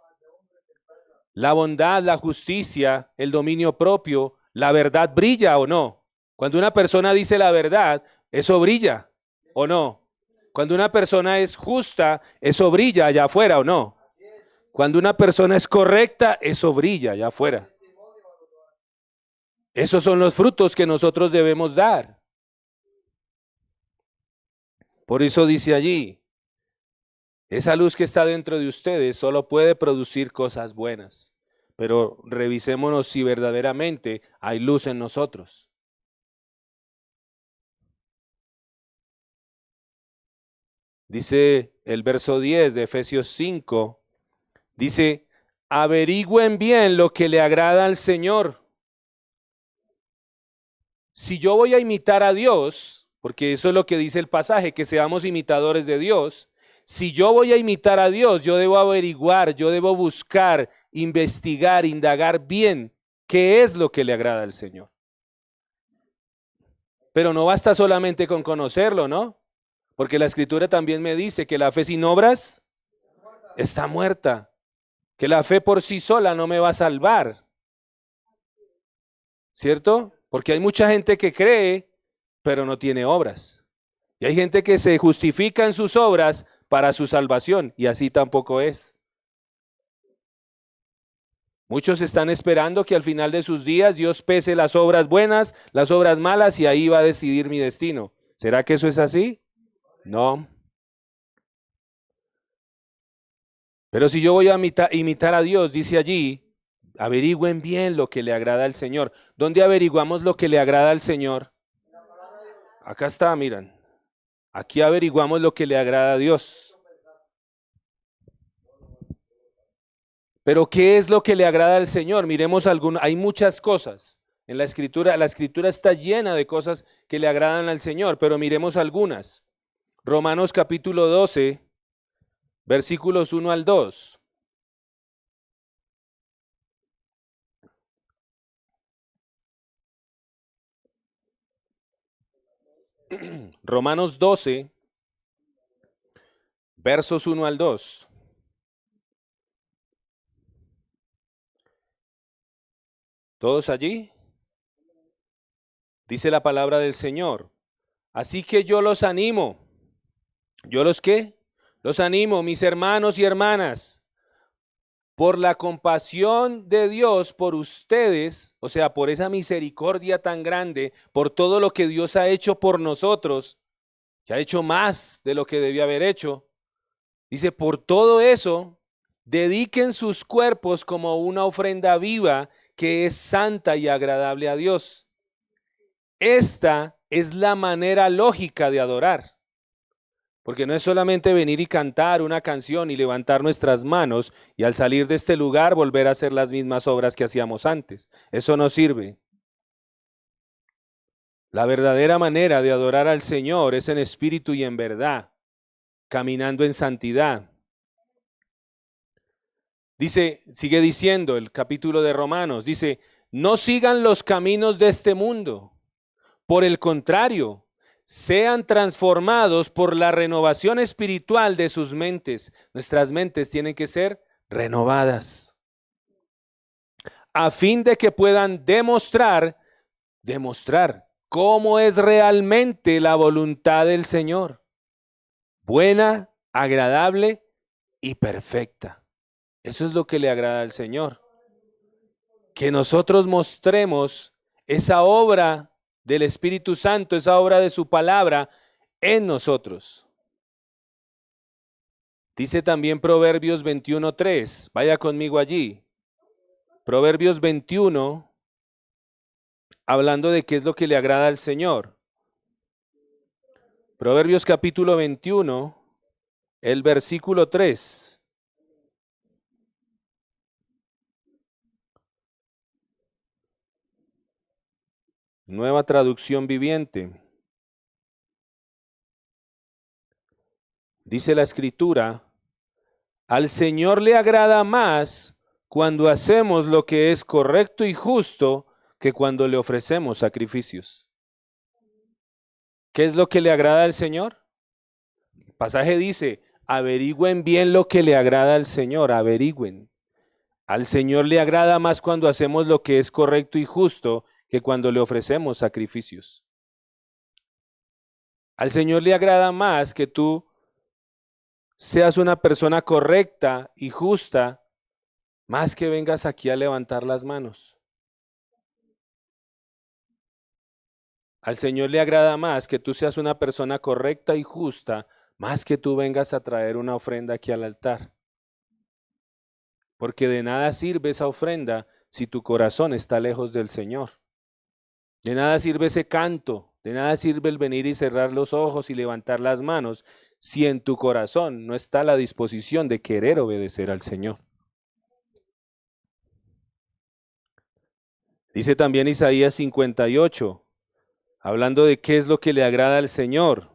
La bondad, la justicia, el dominio propio, la verdad brilla o no. Cuando una persona dice la verdad, eso brilla o no. Cuando una persona es justa, eso brilla allá afuera o no. Cuando una persona es correcta, eso brilla allá afuera. Esos son los frutos que nosotros debemos dar. Por eso dice allí, esa luz que está dentro de ustedes solo puede producir cosas buenas. Pero revisémonos si verdaderamente hay luz en nosotros. Dice el verso 10 de Efesios 5, dice, averigüen bien lo que le agrada al Señor. Si yo voy a imitar a Dios, porque eso es lo que dice el pasaje, que seamos imitadores de Dios. Si yo voy a imitar a Dios, yo debo averiguar, yo debo buscar, investigar, indagar bien qué es lo que le agrada al Señor. Pero no basta solamente con conocerlo, ¿no? Porque la Escritura también me dice que la fe sin obras está muerta, que la fe por sí sola no me va a salvar, ¿cierto? Porque hay mucha gente que cree, pero no tiene obras. Y hay gente que se justifica en sus obras, para su salvación, y así tampoco es. Muchos están esperando que al final de sus días Dios pese las obras buenas, las obras malas, y ahí va a decidir mi destino. ¿Será que eso es así? No. Pero si yo voy a imitar a Dios, dice allí, averigüen bien lo que le agrada al Señor. ¿Dónde averiguamos lo que le agrada al Señor? Acá está, miren. Aquí averiguamos lo que le agrada a Dios. Pero ¿qué es lo que le agrada al Señor? Miremos hay muchas cosas en la escritura está llena de cosas que le agradan al Señor, pero miremos algunas. Romanos capítulo 12, versículos 1 al 2. Romanos 12, versos 1 al 2. ¿Todos allí? Dice la palabra del Señor. Así que yo los animo. ¿Yo los qué? Los animo, mis hermanos y hermanas, por la compasión de Dios por ustedes, o sea, por esa misericordia tan grande, por todo lo que Dios ha hecho por nosotros, que ha hecho más de lo que debió haber hecho. Dice, por todo eso, dediquen sus cuerpos como una ofrenda viva que es santa y agradable a Dios. Esta es la manera lógica de adorar. Porque no es solamente venir y cantar una canción y levantar nuestras manos y al salir de este lugar volver a hacer las mismas obras que hacíamos antes. Eso no sirve. La verdadera manera de adorar al Señor es en espíritu y en verdad, caminando en santidad. Dice, sigue diciendo el capítulo de Romanos, dice, no sigan los caminos de este mundo. Por el contrario, sean transformados por la renovación espiritual de sus mentes. Nuestras mentes tienen que ser renovadas, a fin de que puedan demostrar cómo es realmente la voluntad del Señor, buena, agradable y perfecta. Eso es lo que le agrada al Señor, que nosotros mostremos esa obra del Espíritu Santo, esa obra de su palabra en nosotros. Dice también Proverbios 21:3, vaya conmigo allí. Proverbios 21, hablando de qué es lo que le agrada al Señor. Proverbios capítulo 21, el versículo 3. Nueva traducción viviente. Dice la escritura, al Señor le agrada más cuando hacemos lo que es correcto y justo que cuando le ofrecemos sacrificios. ¿Qué es lo que le agrada al Señor? El pasaje dice, averigüen bien lo que le agrada al Señor, averigüen. Al Señor le agrada más cuando hacemos lo que es correcto y justo que cuando le ofrecemos sacrificios. Al Señor le agrada más que tú seas una persona correcta y justa, más que vengas aquí a levantar las manos. Al Señor le agrada más que tú seas una persona correcta y justa, más que tú vengas a traer una ofrenda aquí al altar. Porque de nada sirve esa ofrenda si tu corazón está lejos del Señor. De nada sirve ese canto, de nada sirve el venir y cerrar los ojos y levantar las manos si en tu corazón no está la disposición de querer obedecer al Señor. Dice también Isaías 58, hablando de qué es lo que le agrada al Señor.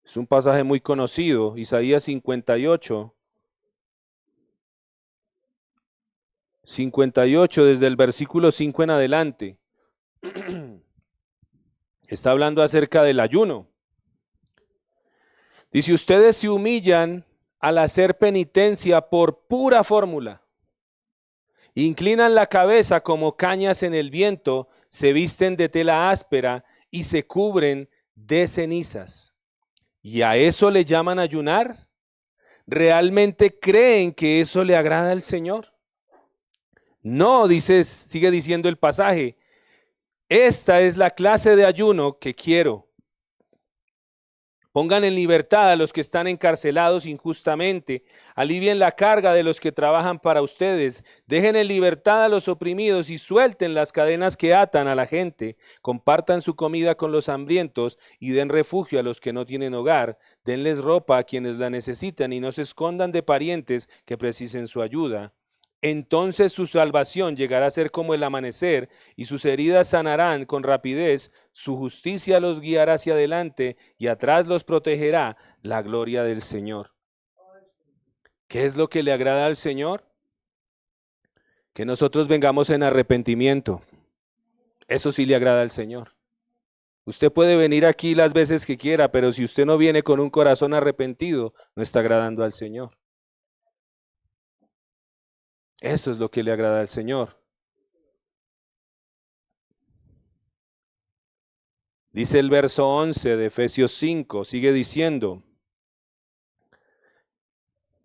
Es un pasaje muy conocido, Isaías 58, 58 desde el versículo 5 en adelante. Está hablando acerca del ayuno. Dice, ustedes se humillan al hacer penitencia por pura fórmula. Inclinan la cabeza como cañas en el viento, se visten de tela áspera y se cubren de cenizas. ¿Y a eso le llaman ayunar? ¿Realmente creen que eso le agrada al Señor? No, sigue diciendo el pasaje. Esta es la clase de ayuno que quiero. Pongan en libertad a los que están encarcelados injustamente. Alivien la carga de los que trabajan para ustedes. Dejen en libertad a los oprimidos y suelten las cadenas que atan a la gente. Compartan su comida con los hambrientos y den refugio a los que no tienen hogar. Denles ropa a quienes la necesitan y no se escondan de parientes que precisen su ayuda. Entonces su salvación llegará a ser como el amanecer y sus heridas sanarán con rapidez. Su justicia los guiará hacia adelante y atrás los protegerá la gloria del Señor. ¿Qué es lo que le agrada al Señor? Que nosotros vengamos en arrepentimiento. Eso sí le agrada al Señor. Usted puede venir aquí las veces que quiera, pero si usted no viene con un corazón arrepentido, no está agradando al Señor. Eso es lo que le agrada al Señor. Dice el verso 11 de Efesios 5, sigue diciendo,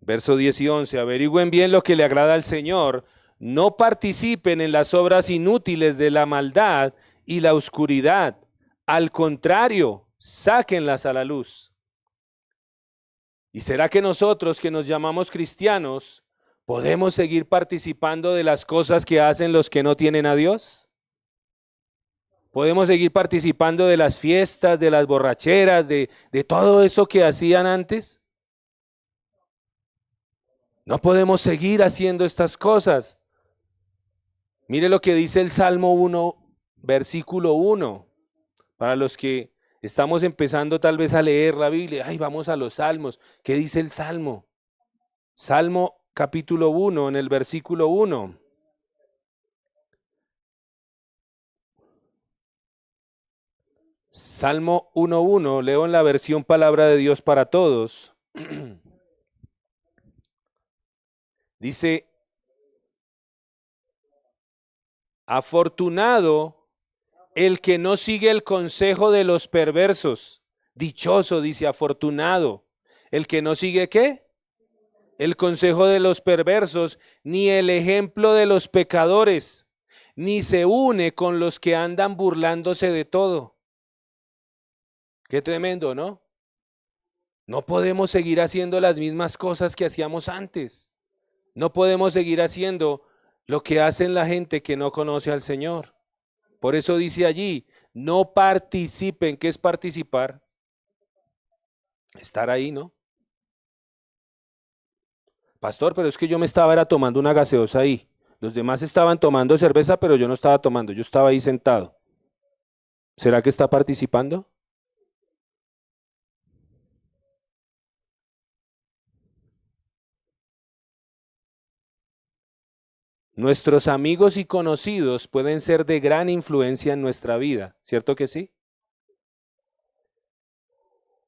verso 10 y 11, averigüen bien lo que le agrada al Señor, no participen en las obras inútiles de la maldad y la oscuridad, al contrario, sáquenlas a la luz. ¿Y será que nosotros que nos llamamos cristianos podemos seguir participando de las cosas que hacen los que no tienen a Dios? ¿Podemos seguir participando de las fiestas, de las borracheras, de todo eso que hacían antes? No podemos seguir haciendo estas cosas. Mire lo que dice el Salmo 1, versículo 1. Para los que estamos empezando tal vez a leer la Biblia, ay, vamos a los salmos. ¿Qué dice el Salmo? Salmo capítulo 1, en el versículo 1. Salmo 1:1, leo en la versión Palabra de Dios para Todos. Dice, afortunado el que no sigue el consejo de los perversos. Dichoso, dice, afortunado. El que no sigue, ¿qué? El consejo de los perversos, ni el ejemplo de los pecadores, ni se une con los que andan burlándose de todo. Qué tremendo, ¿no? No podemos seguir haciendo las mismas cosas que hacíamos antes. No podemos seguir haciendo lo que hacen la gente que no conoce al Señor. Por eso dice allí, no participen. ¿Qué es participar? Estar ahí, ¿no? Pastor, pero es que yo me estaba tomando una gaseosa ahí. Los demás estaban tomando cerveza, pero yo no estaba tomando, yo estaba ahí sentado. ¿Será que está participando? Nuestros amigos y conocidos pueden ser de gran influencia en nuestra vida, ¿cierto que sí?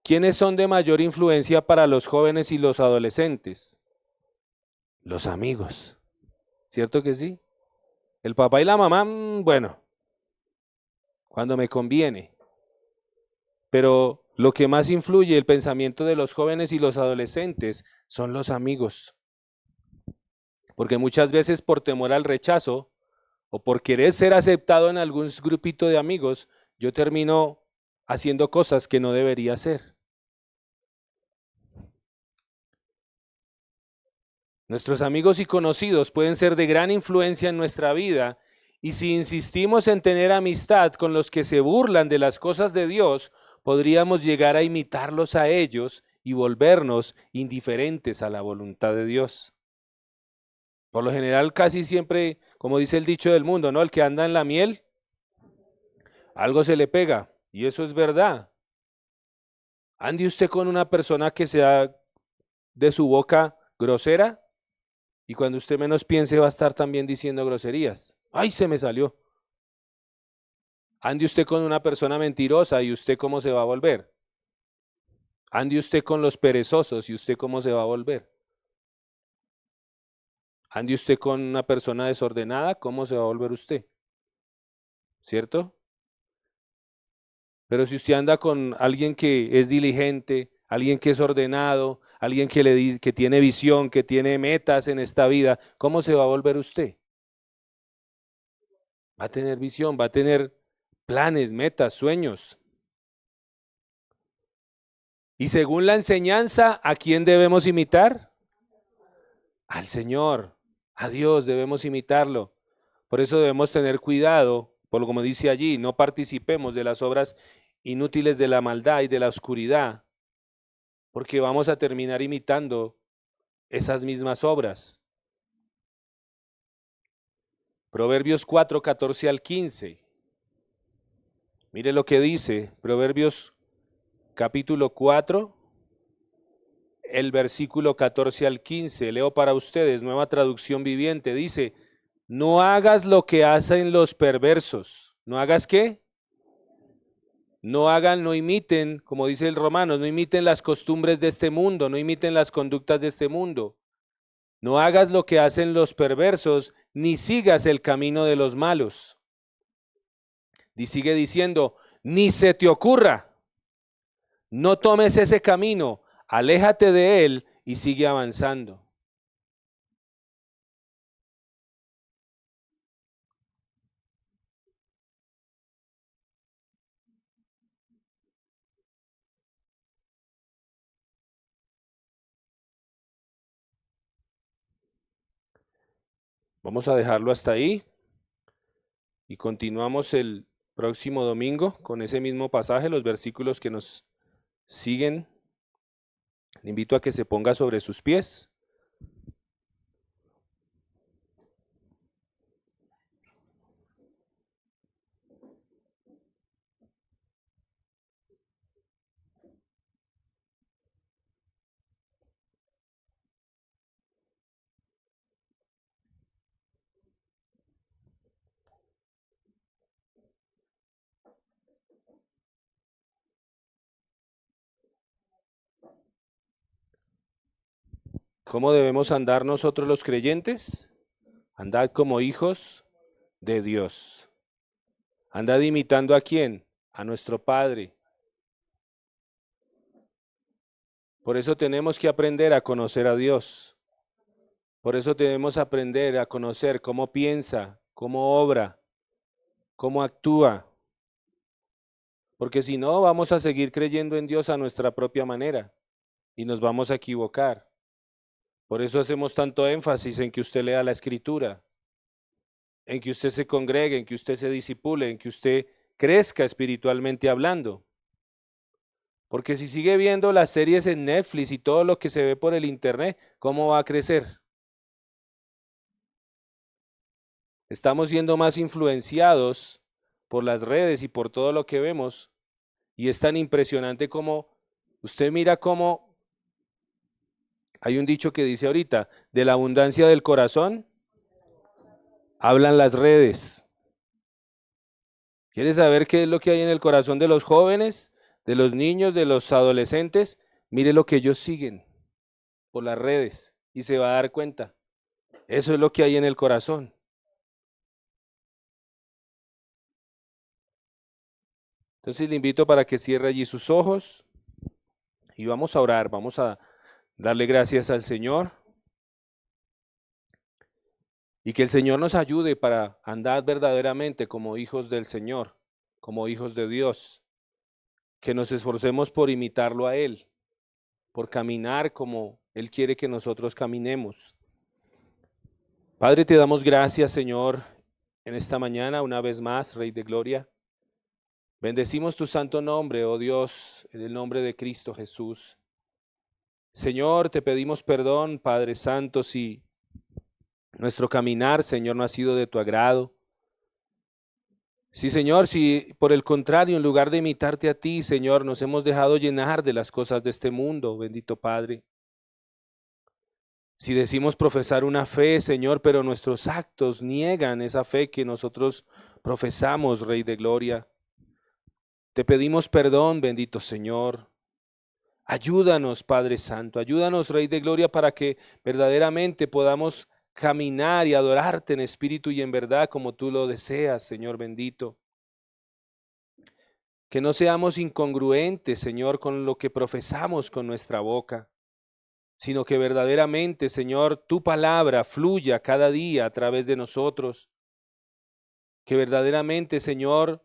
¿Quiénes son de mayor influencia para los jóvenes y los adolescentes? Los amigos, ¿cierto que sí? El papá y la mamá, bueno, cuando me conviene. Pero lo que más influye el pensamiento de los jóvenes y los adolescentes son los amigos. Porque muchas veces por temor al rechazo o por querer ser aceptado en algún grupito de amigos, yo termino haciendo cosas que no debería hacer. Nuestros amigos y conocidos pueden ser de gran influencia en nuestra vida y si insistimos en tener amistad con los que se burlan de las cosas de Dios, podríamos llegar a imitarlos a ellos y volvernos indiferentes a la voluntad de Dios. Por lo general, casi siempre, como dice el dicho del mundo, ¿no? El que anda en la miel, algo se le pega, y eso es verdad. Ande usted con una persona que sea de su boca grosera, y cuando usted menos piense va a estar también diciendo groserías. ¡Ay, se me salió! Ande usted con una persona mentirosa, ¿y usted cómo se va a volver? Ande usted con los perezosos, ¿y usted cómo se va a volver? Ande usted con una persona desordenada, ¿cómo se va a volver usted? ¿Cierto? Pero si usted anda con alguien que es diligente, alguien que es ordenado, alguien que tiene visión, que tiene metas en esta vida, ¿cómo se va a volver usted? Va a tener visión, va a tener planes, metas, sueños. Y según la enseñanza, ¿a quién debemos imitar? Al Señor, a Dios debemos imitarlo. Por eso debemos tener cuidado, por lo como dice allí, no participemos de las obras inútiles de la maldad y de la oscuridad, porque vamos a terminar imitando esas mismas obras. Proverbios 4, 14 al 15. Mire lo que dice, Proverbios capítulo 4, el versículo 14 al 15. Leo para ustedes, Nueva Traducción Viviente. Dice, no hagas lo que hacen los perversos. ¿No hagas qué? No hagan, no imiten, como dice el Romano, no imiten las costumbres de este mundo, no imiten las conductas de este mundo. No hagas lo que hacen los perversos, ni sigas el camino de los malos. Y sigue diciendo, ni se te ocurra, no tomes ese camino, aléjate de él y sigue avanzando. Vamos a dejarlo hasta ahí y continuamos el próximo domingo con ese mismo pasaje, los versículos que nos siguen. Le invito a que se ponga sobre sus pies. ¿Cómo debemos andar nosotros los creyentes? Andad como hijos de Dios. Andad imitando ¿a quién? A nuestro Padre. Por eso tenemos que aprender a conocer a Dios. Por eso debemos aprender a conocer cómo piensa, cómo obra, cómo actúa. Porque si no, vamos a seguir creyendo en Dios a nuestra propia manera y nos vamos a equivocar. Por eso hacemos tanto énfasis en que usted lea la Escritura, en que usted se congregue, en que usted se disipule, en que usted crezca espiritualmente hablando. Porque si sigue viendo las series en Netflix y todo lo que se ve por el internet, ¿cómo va a crecer? Estamos siendo más influenciados por las redes y por todo lo que vemos. Y es tan impresionante como usted mira cómo hay un dicho que dice ahorita, de la abundancia del corazón, hablan las redes. ¿Quiere saber qué es lo que hay en el corazón de los jóvenes, de los niños, de los adolescentes? Mire lo que ellos siguen por las redes y se va a dar cuenta. Eso es lo que hay en el corazón. Entonces le invito para que cierre allí sus ojos y vamos a orar, vamos a darle gracias al Señor y que el Señor nos ayude para andar verdaderamente como hijos del Señor, como hijos de Dios, que nos esforcemos por imitarlo a Él, por caminar como Él quiere que nosotros caminemos. Padre, te damos gracias, Señor, en esta mañana, una vez más, Rey de Gloria. Bendecimos tu santo nombre, oh Dios, en el nombre de Cristo Jesús. Señor, te pedimos perdón, Padre Santo, si nuestro caminar, Señor, no ha sido de tu agrado. Sí, Señor, si por el contrario, en lugar de imitarte a ti, Señor, nos hemos dejado llenar de las cosas de este mundo, bendito Padre. Si decimos profesar una fe, Señor, pero nuestros actos niegan esa fe que nosotros profesamos, Rey de Gloria. Te pedimos perdón, bendito Señor. Ayúdanos, Padre Santo, ayúdanos, Rey de Gloria, para que verdaderamente podamos caminar y adorarte en espíritu y en verdad como tú lo deseas, Señor bendito. Que no seamos incongruentes, Señor, con lo que profesamos con nuestra boca, sino que verdaderamente, Señor, tu palabra fluya cada día a través de nosotros. Que verdaderamente, Señor,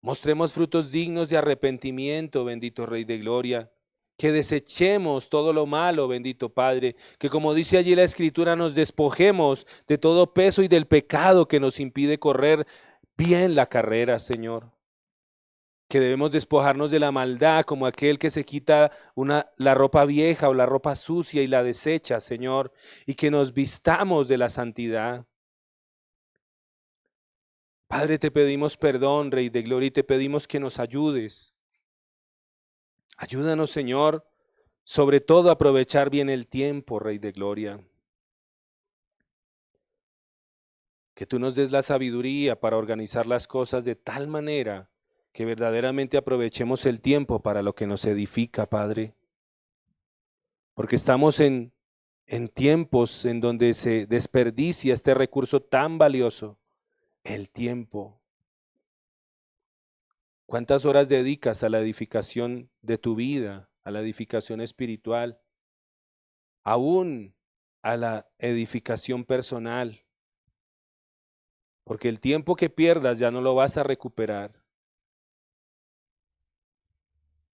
mostremos frutos dignos de arrepentimiento, bendito Rey de Gloria. Que desechemos todo lo malo, bendito Padre. Que como dice allí la Escritura, nos despojemos de todo peso y del pecado que nos impide correr bien la carrera, Señor. Que debemos despojarnos de la maldad como aquel que se quita la ropa vieja o la ropa sucia y la desecha, Señor. Y que nos vistamos de la santidad. Padre, te pedimos perdón, Rey de Gloria, y te pedimos que nos ayudes. Ayúdanos, Señor, sobre todo a aprovechar bien el tiempo, Rey de Gloria. Que tú nos des la sabiduría para organizar las cosas de tal manera que verdaderamente aprovechemos el tiempo para lo que nos edifica, Padre. Porque estamos en tiempos en donde se desperdicia este recurso tan valioso, el tiempo. ¿Cuántas horas dedicas a la edificación de tu vida, a la edificación espiritual, aún a la edificación personal? Porque el tiempo que pierdas ya no lo vas a recuperar.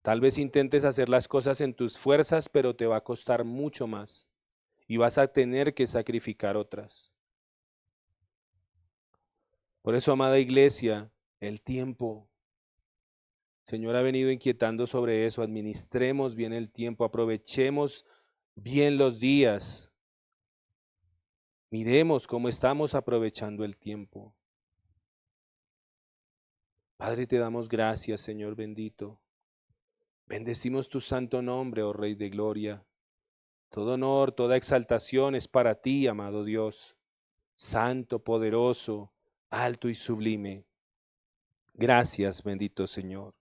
Tal vez intentes hacer las cosas en tus fuerzas, pero te va a costar mucho más y vas a tener que sacrificar otras. Por eso, amada iglesia, el tiempo, Señor ha venido inquietando sobre eso. Administremos bien el tiempo, aprovechemos bien los días. Miremos cómo estamos aprovechando el tiempo. Padre, te damos gracias, Señor bendito. Bendecimos tu santo nombre, oh Rey de Gloria. Todo honor, toda exaltación es para ti, amado Dios, santo, poderoso, alto y sublime. Gracias, bendito Señor.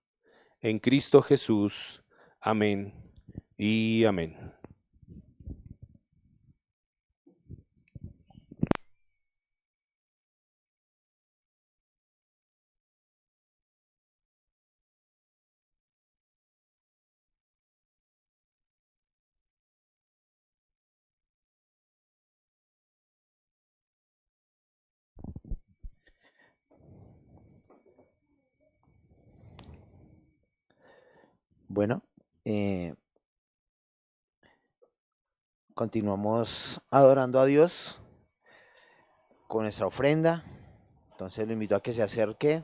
En Cristo Jesús. Amén y amén. Bueno, continuamos adorando a Dios con nuestra ofrenda. Entonces lo invito a que se acerque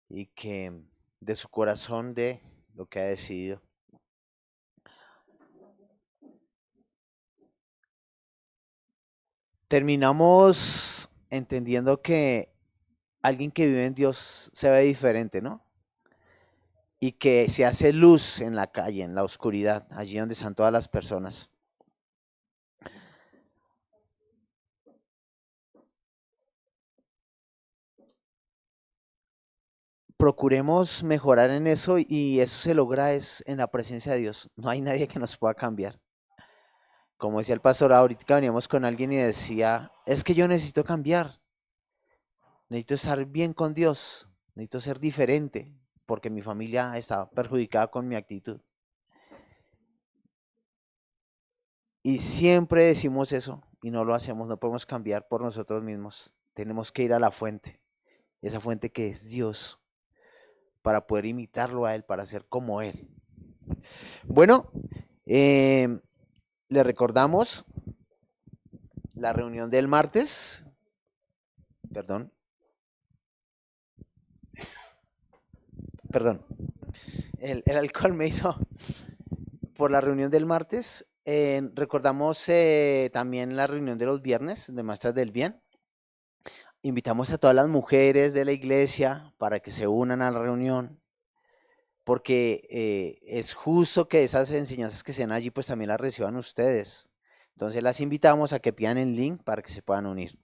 y que de su corazón dé lo que ha decidido. Terminamos entendiendo que alguien que vive en Dios se ve diferente, ¿no? Y que se hace luz en la calle, en la oscuridad, allí donde están todas las personas. Procuremos mejorar en eso y eso se logra es en la presencia de Dios. No hay nadie que nos pueda cambiar. Como decía el pastor, ahorita veníamos con alguien y decía, es que yo necesito cambiar. Necesito estar bien con Dios. Necesito ser diferente porque mi familia está perjudicada con mi actitud. Y siempre decimos eso y no lo hacemos, no podemos cambiar por nosotros mismos. Tenemos que ir a la fuente, esa fuente que es Dios, para poder imitarlo a Él, para ser como Él. Bueno, le recordamos la reunión del martes, perdón, el alcohol me hizo por la reunión del martes. Recordamos también la reunión de los viernes de Maestras del Bien. Invitamos a todas las mujeres de la iglesia para que se unan a la reunión, porque es justo que esas enseñanzas que se den allí pues también las reciban ustedes. Entonces las invitamos a que pidan el link para que se puedan unir.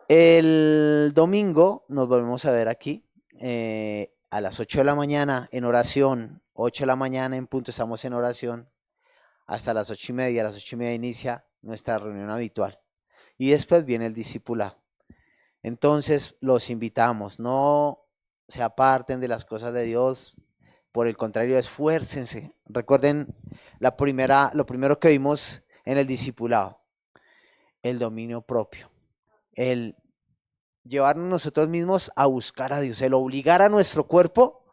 El domingo nos volvemos a ver aquí a las 8 de la mañana en oración. 8 de la mañana en punto estamos en oración hasta las 8:30. A las 8:30 inicia nuestra reunión habitual y después viene el discipulado. Entonces los invitamos, no se aparten de las cosas de Dios, por el contrario, esfuércense. Recuerden lo primero que vimos en el discipulado, el dominio propio, el llevarnos nosotros mismos a buscar a Dios, el obligar a nuestro cuerpo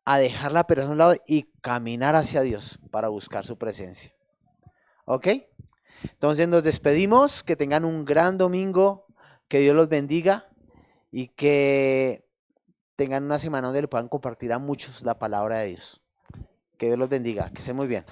a dejar la pereza a un lado y caminar hacia Dios para buscar su presencia. ¿Ok? Entonces nos despedimos, que tengan un gran domingo, que Dios los bendiga y que tengan una semana donde le puedan compartir a muchos la palabra de Dios. Que Dios los bendiga, que estén muy bien.